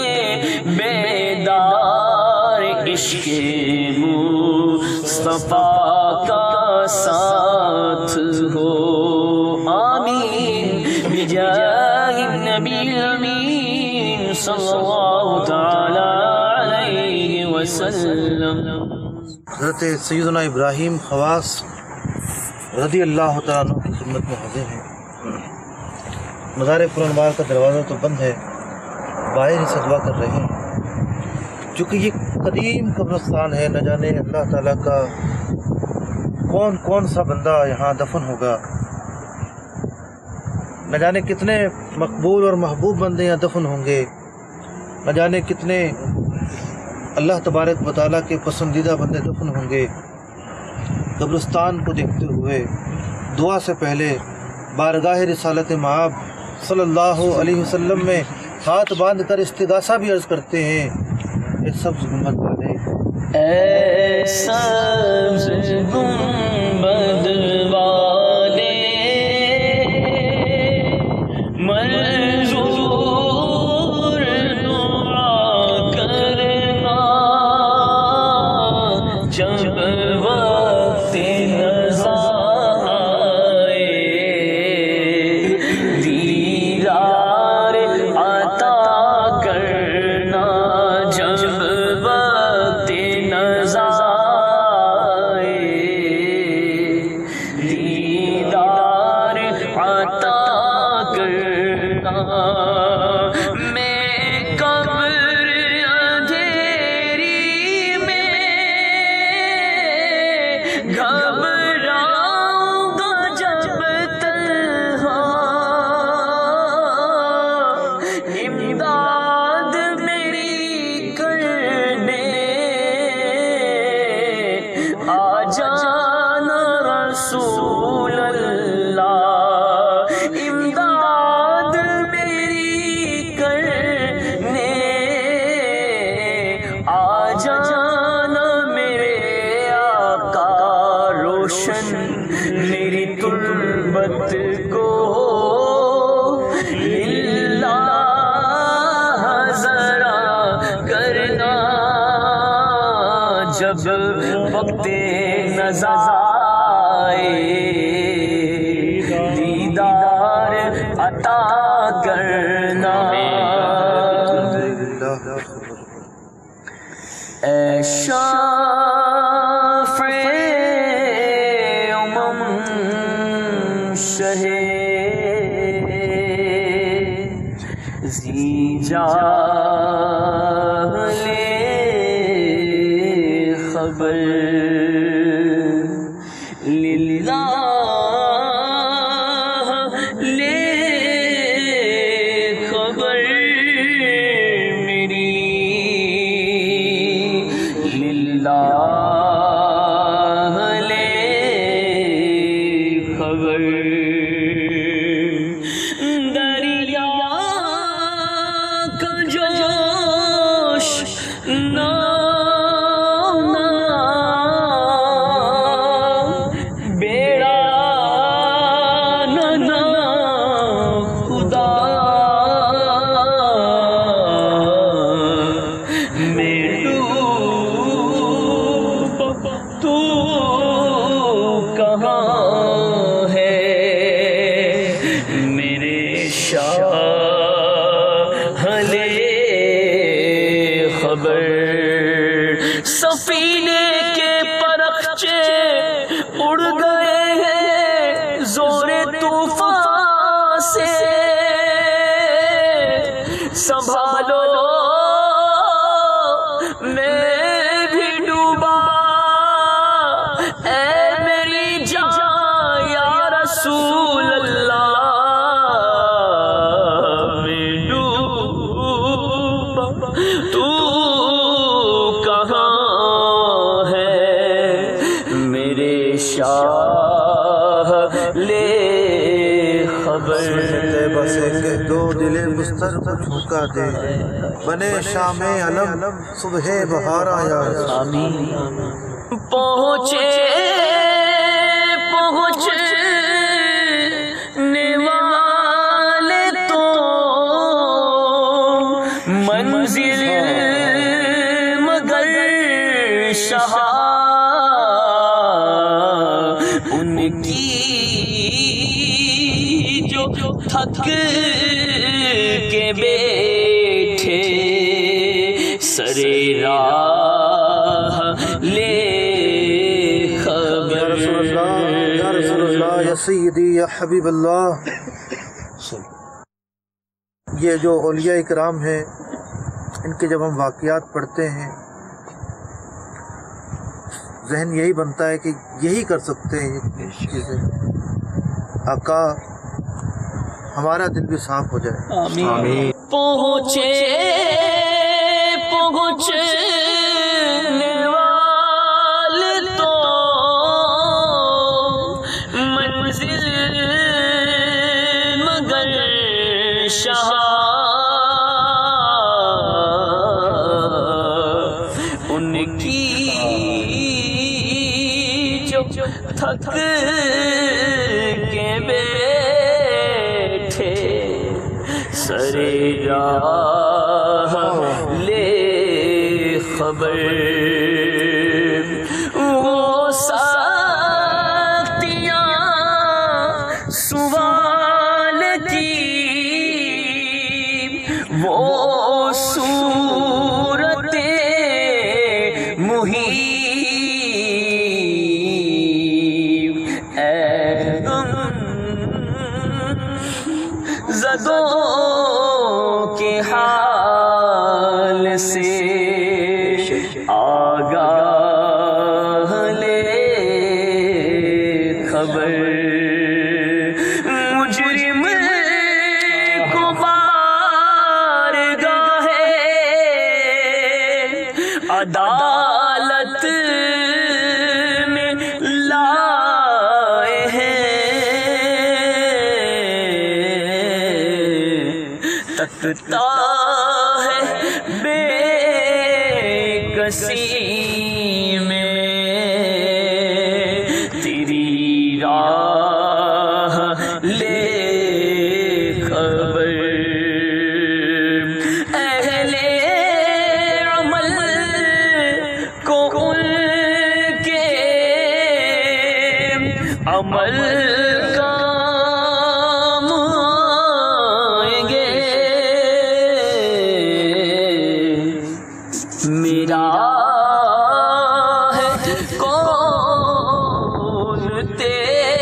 بیدار عشق مصطفیٰ کا ساتھ ہو آمین بجاہ النبی الامین صلی اللہ تعالی علیہ وسلم۔ حضرت سیدنا ابراہیم خواص رضی اللہ تعالیٰ عنہ کی خدمت میں حاضر ہیں۔ مزار پرانوار کا دروازہ تو بند ہے، باہر ہی صدوہ کر رہے ہیں، چونکہ یہ قدیم قبرستان ہے، نہ جانے اللہ تعالیٰ کا کون کون سا بندہ یہاں دفن ہوگا، نہ جانے کتنے مقبول اور محبوب بندے یہاں دفن ہوں گے، نہ جانے کتنے اللہ تبارک و تعالیٰ کے پسندیدہ بندے دفن ہوں گے۔ قبرستان کو دیکھتے ہوئے دعا سے پہلے بارگاہ رسالت مآب صلی اللہ علیہ وسلم میں ہاتھ باندھ کر استغاثہ بھی عرض کرتے ہیں، اے سبز گنبد والے، اے سبز گنبد والے منظور دعا کرنا جب وقت نزا آئے، دیدار عطا کرنا جب وقت نزا آئے، دیدار عطا کرنا میں قبر اندھیری میں گھبراؤں گا جب تنہا، امداد میری کرنے آ جانا رسول اللہ، امداد میری کرنے آ جانا میرے آقا، روشن میری تربت کو للہ ذرا کرنا جب وقت نزا آئے، دیدار عطا کرنا۔ اے شافع امم شہ ذی جلال خبر، للہ لے خبر میری، للہ لے خبر، دریا کا جوش نہ شاہ لے خبر بس کہ دو دل مستر کو جھونکا دے بنے شام علم صبح بہار آیا آمین پہنچنے والے تو منزل مگر شاہ ان کی جو تھک کے بیٹھے سرے راہ لے خبر یا رسول اللہ یا سیدی یا حبیب اللہ یہ جو اولیاء اکرام ہیں ان کے جب ہم واقعات پڑھتے ہیں ذہن یہی بنتا ہے کہ یہی کر سکتے ہیں یہ چیزیں آقا ہمارا دل بھی صاف ہو جائے آمین پہنچنے والے تو منزل مگر شاہ ان کی جو تھک کے بیٹھے سرے راہ لے خبر وہ ساختیاں سوال کی وہ صورتیں محیب اے زدوں کے حال سے آگاہ لے خبر مجرم کو بارگاہ عدالت میں لائے ہیں تکتا ہے بے کسی میں تیری راہ لے خبر اہل عمل کو ان کے عمل کام آئیں گے میرا ہے کون تیرے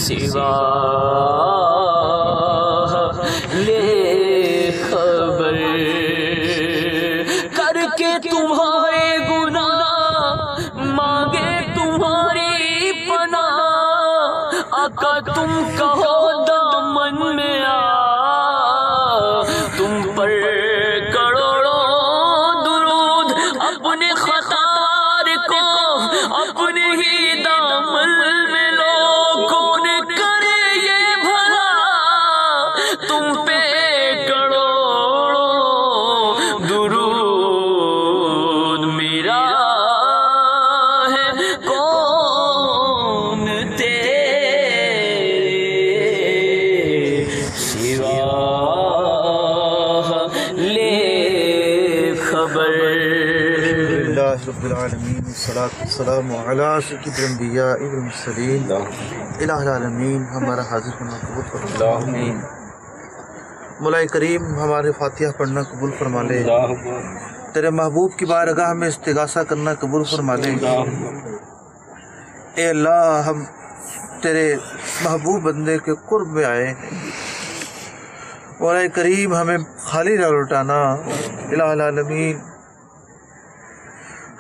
سوا لے خبر کر کے تمہارے گناہ مانگے تمہاری پناہ آقا تم کہو دامن میں آ تم پر کروڑوں درود اپنے خطار کو اپنے ہی دامن میں لو کون کرے یہ بھلا تم پہ کروڑوں درود میرا ہے کون تیرے سوا لے خبر الحمدللہ رب العالمین والصلاة والسلام علی سید الانبیاء والمرسلین الہ العالمین ہمارا حاضر ہونا قبول فرما مولا کریم ہمارے فاتحہ پڑھنا قبول فرما لے تیرے محبوب کی بارگاہ میں استغاثہ کرنا قبول فرما لے اے اللہ ہم تیرے محبوب بندے کے قرب میں آئے ہیں مولا کریم ہمیں خالی نہ لوٹانا الہ العالمین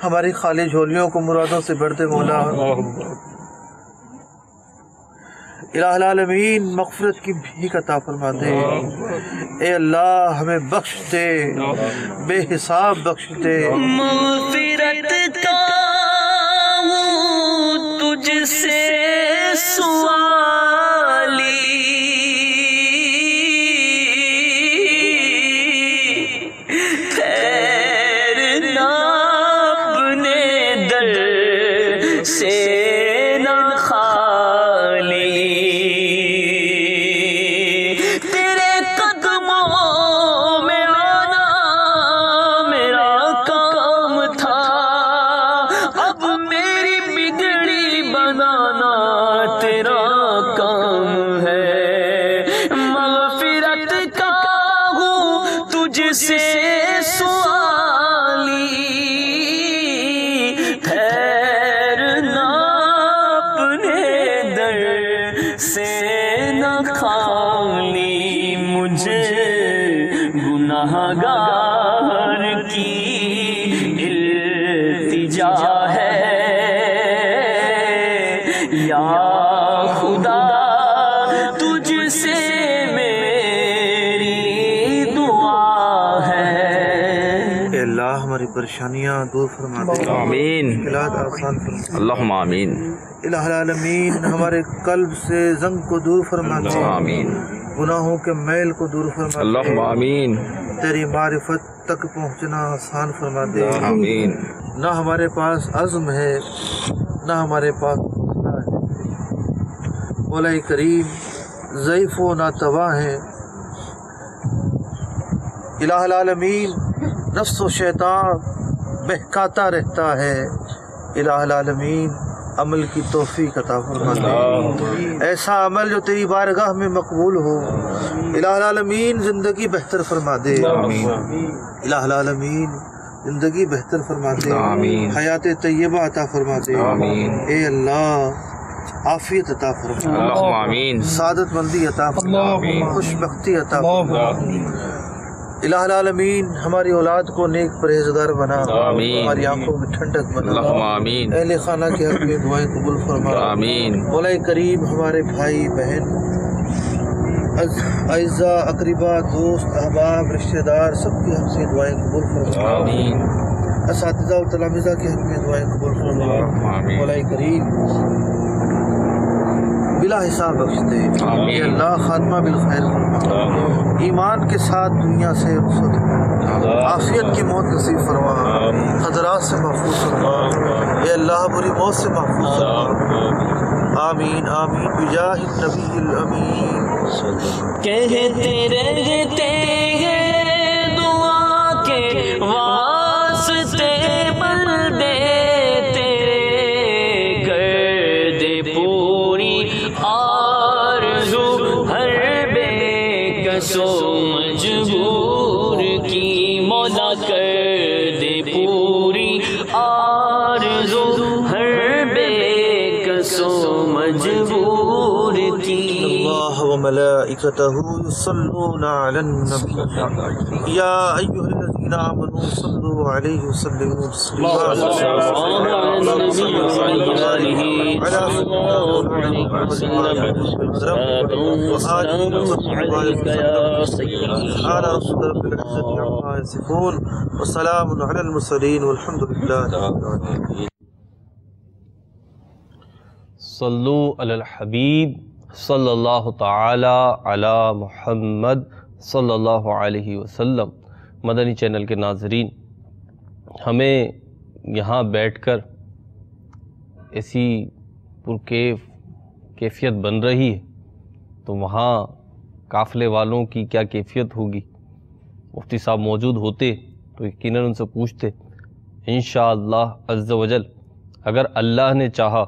ہماری خالی جھولیوں کو مرادوں سے بھر دے مولا الہ العالمین مغفرت کی بھیک عطا فرما دے اے اللہ ہمیں بخش دے بے حساب بخش دے مغفرت کا سے سوالی ٹھہرنا اپنے در سے نہ خالی مجھے گناہگار کی التجا ہے یا خدا تجھ سے میری دعا ہے۔ اے اللہ ہماری پریشانیاں دور فرما دے، آمین مشکلات آسان فرما دے۔ اللہم آمین الہ العالمین ہمارے قلب سے زنگ کو دور فرما دے، آمین گناہوں کے میل کو دور فرما دے، اللہم آمین تیری معرفت تک پہنچنا آسان فرما دے۔ آمین نہ ہمارے پاس عزم ہے نہ ہمارے پاس حوصلہ ہے، مولا کریم ضعیف و ناتواں ہے۔ الہ العالمین نفس و شیطان بہکاتا رہتا ہے، الہ العالمین عمل کی توفیق عطا فرما دے، ایسا عمل جو تیری بارگاہ میں مقبول ہو۔ الہ العالمین زندگی بہتر فرما دے، الہ العالمین زندگی بہتر فرما دے، آمین حیات طیبہ عطا فرما دے، آمین اے اللہ عافیت عطا فرما، اللہم آمین سعادت مندی عطا فرما، خوشبختی عطا فرما۔ الہ العالمین ہماری اولاد کو نیک پرہیزگار بنا، آمین ہماری آنکھوں میں ٹھنڈک بنا، اللہم آمین اہل خانہ کے حق میں دعائیں قبول فرما۔ آمین مولا کریم ہمارے بھائی بہن اعزاء اقربا دوست احباب رشتہ دار سب کے حق سے دعائیں قبول فرما، آمین اساتذہ و تلامذہ کے حق میں دعائیں قبول فرما۔ آمین مولا کریم بلا حساب بخش دے، اے اللہ خاتمہ بالخیر فرما، ایمان کے ساتھ دنیا سے رخصت ہو، عافیت کی موت نصیب فرما، خطرات سے محفوظ فرما، اے اللہ بری موت سے محفوظ فرما۔ آمین آمین بجاہ النبی الامین۔ کہتے رہتے ہیں دعا کے واسطے بندے تیرے، کر دے پوری آرزو ہر بے کس و مجبور کی، مولا کر دے پوری آرزو ہر بے کس و مجبور کی۔ اللہ وملائکتہ یصلون علی النبی یا ایہا الذین آمنوا صلوا علیہ وسلموا تسلیما۔ سبحان ربک رب العزة عما یصفون وسلام علی المرسلین والحمد للہ رب العالمین۔ صلو علی الحبیب صلی اللہ تعالی علی محمد صلی اللہ علیہ وسلم۔ مدنی چینل کے ناظرین، ہمیں یہاں بیٹھ کر ایسی کیفیت بن رہی ہے تو وہاں قافلے والوں کی کیا کیفیت ہوگی؟ مفتی صاحب موجود ہوتے تو یقیناً ان سے پوچھتے۔ انشاءاللہ عز و جل اگر اللہ نے چاہا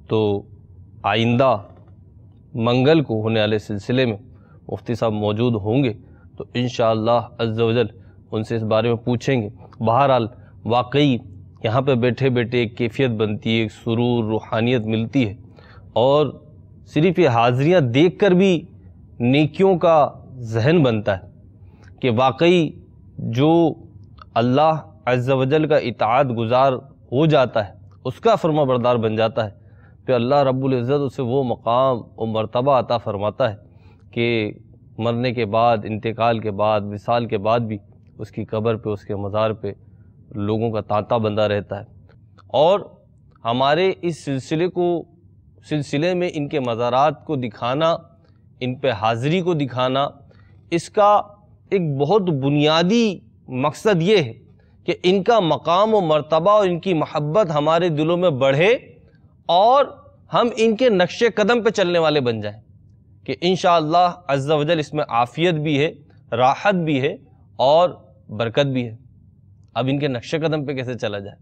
تو آئندہ منگل کو ہونے والے سلسلے میں مفتی صاحب موجود ہوں گے تو انشاءاللہ عز و جل ان سے اس بارے میں پوچھیں گے۔ بہرحال واقعی یہاں پہ بیٹھے بیٹھے ایک کیفیت بنتی ہے، ایک سرور روحانیت ملتی ہے، اور صرف یہ حاضریاں دیکھ کر بھی نیکیوں کا ذہن بنتا ہے کہ واقعی جو اللہ عز و جل کا اطاعت گزار ہو جاتا ہے، اس کا فرما بردار بن جاتا ہے، پھر اللہ رب العزت اسے وہ مقام و مرتبہ عطا فرماتا ہے کہ مرنے کے بعد، انتقال کے بعد، وصال کے بعد بھی اس کی قبر پہ، اس کے مزار پہ لوگوں کا تانتا بندہ رہتا ہے۔ اور ہمارے اس سلسلے میں ان کے مزارات کو دکھانا، ان پہ حاضری کو دکھانا، اس کا ایک بہت بنیادی مقصد یہ ہے کہ ان کا مقام و مرتبہ اور ان کی محبت ہمارے دلوں میں بڑھے اور ہم ان کے نقش قدم پہ چلنے والے بن جائیں کہ انشاءاللہ عز و جل اس میں عافیت بھی ہے، راحت بھی ہے اور برکت بھی ہے۔ اب ان کے نقش قدم پہ کیسے چلا جائے؟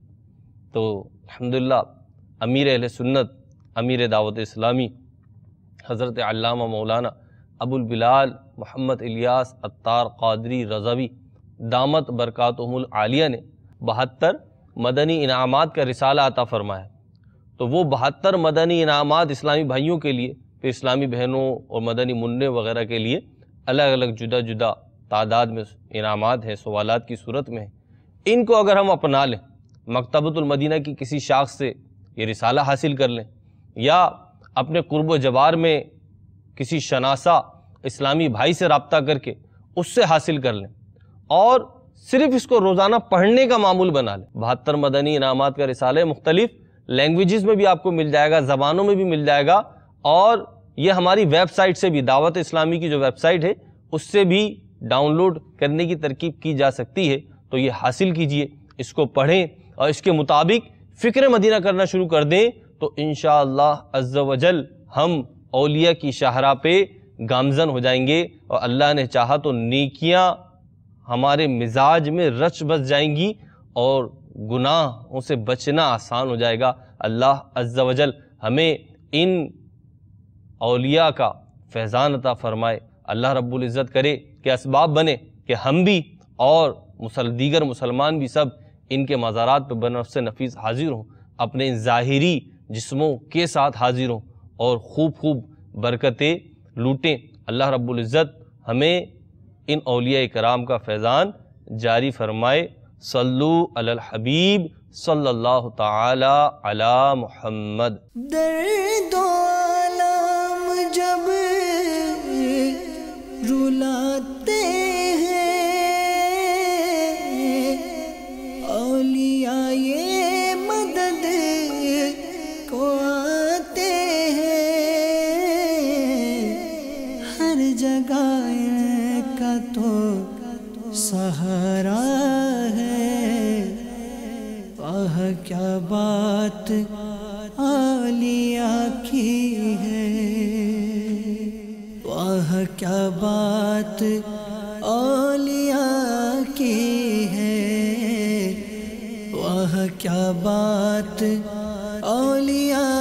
تو الحمدللہ امیر اہل سنت، امیر دعوت اسلامی حضرت علامہ مولانا ابو البلال محمد الیاس عطار قادری رضوی دامت برکاتہم العالیہ نے 72 مدنی انعامات کا رسالہ عطا فرمایا، تو وہ 72 مدنی انعامات اسلامی بھائیوں کے لیے، پھر اسلامی بہنوں اور مدنی منع وغیرہ کے لیے الگ الگ جدا جدا تعداد میں انعامات ہیں، سوالات کی صورت میں ہیں۔ ان کو اگر ہم اپنا لیں، مکتبۃ المدینہ کی کسی شاخ سے یہ رسالہ حاصل کر لیں، یا اپنے قرب و جوار میں کسی شناسہ اسلامی بھائی سے رابطہ کر کے اس سے حاصل کر لیں، اور صرف اس کو روزانہ پڑھنے کا معمول بنا لیں۔ 72 مدنی انعامات کا رسالہ مختلف لینگویجز میں بھی آپ کو مل جائے گا، زبانوں میں بھی مل جائے گا، اور یہ ہماری ویب سائٹ سے بھی، دعوت اسلامی کی جو ویب سائٹ ہے اس سے بھی ڈاؤن لوڈ کرنے کی ترکیب کی جا سکتی ہے۔ تو یہ حاصل کیجئے، اس کو پڑھیں اور اس کے مطابق فکر مدینہ کرنا شروع کر دیں، تو انشاءاللہ عز و جل ہم اولیاء کی شاہراہ پہ گامزن ہو جائیں گے، اور اللہ نے چاہا تو نیکیاں ہمارے مزاج میں رچ بس جائیں گی، اور گناہوں سے بچنا آسان ہو جائے گا۔ اللہ عز و جل ہمیں ان اولیاء کا فیضان عطا فرمائے۔ اللہ رب العزت کرے کہ اسباب بنے کہ ہم بھی اور دیگر مسلمان بھی سب ان کے مزارات پہ بنفس نفیس حاضر ہوں، اپنے ان ظاہری جسموں کے ساتھ حاضر ہوں، اور خوب خوب برکتیں لوٹیں۔ اللہ رب العزت ہمیں ان اولیاء کرام کا فیضان جاری فرمائے۔ صلو علی الحبیب صلی اللہ تعالی علی محمد۔ درد و الم جب رلاتے ہیں، اولیاء یہ مدد کو آتے ہیں، ہر جگہ ان کا تو سہارا ہے۔ واہ کیا بات اولیاء کی ہے، واہ کیا بات اولیاء کی ہے، واہ کیا بات اولیاء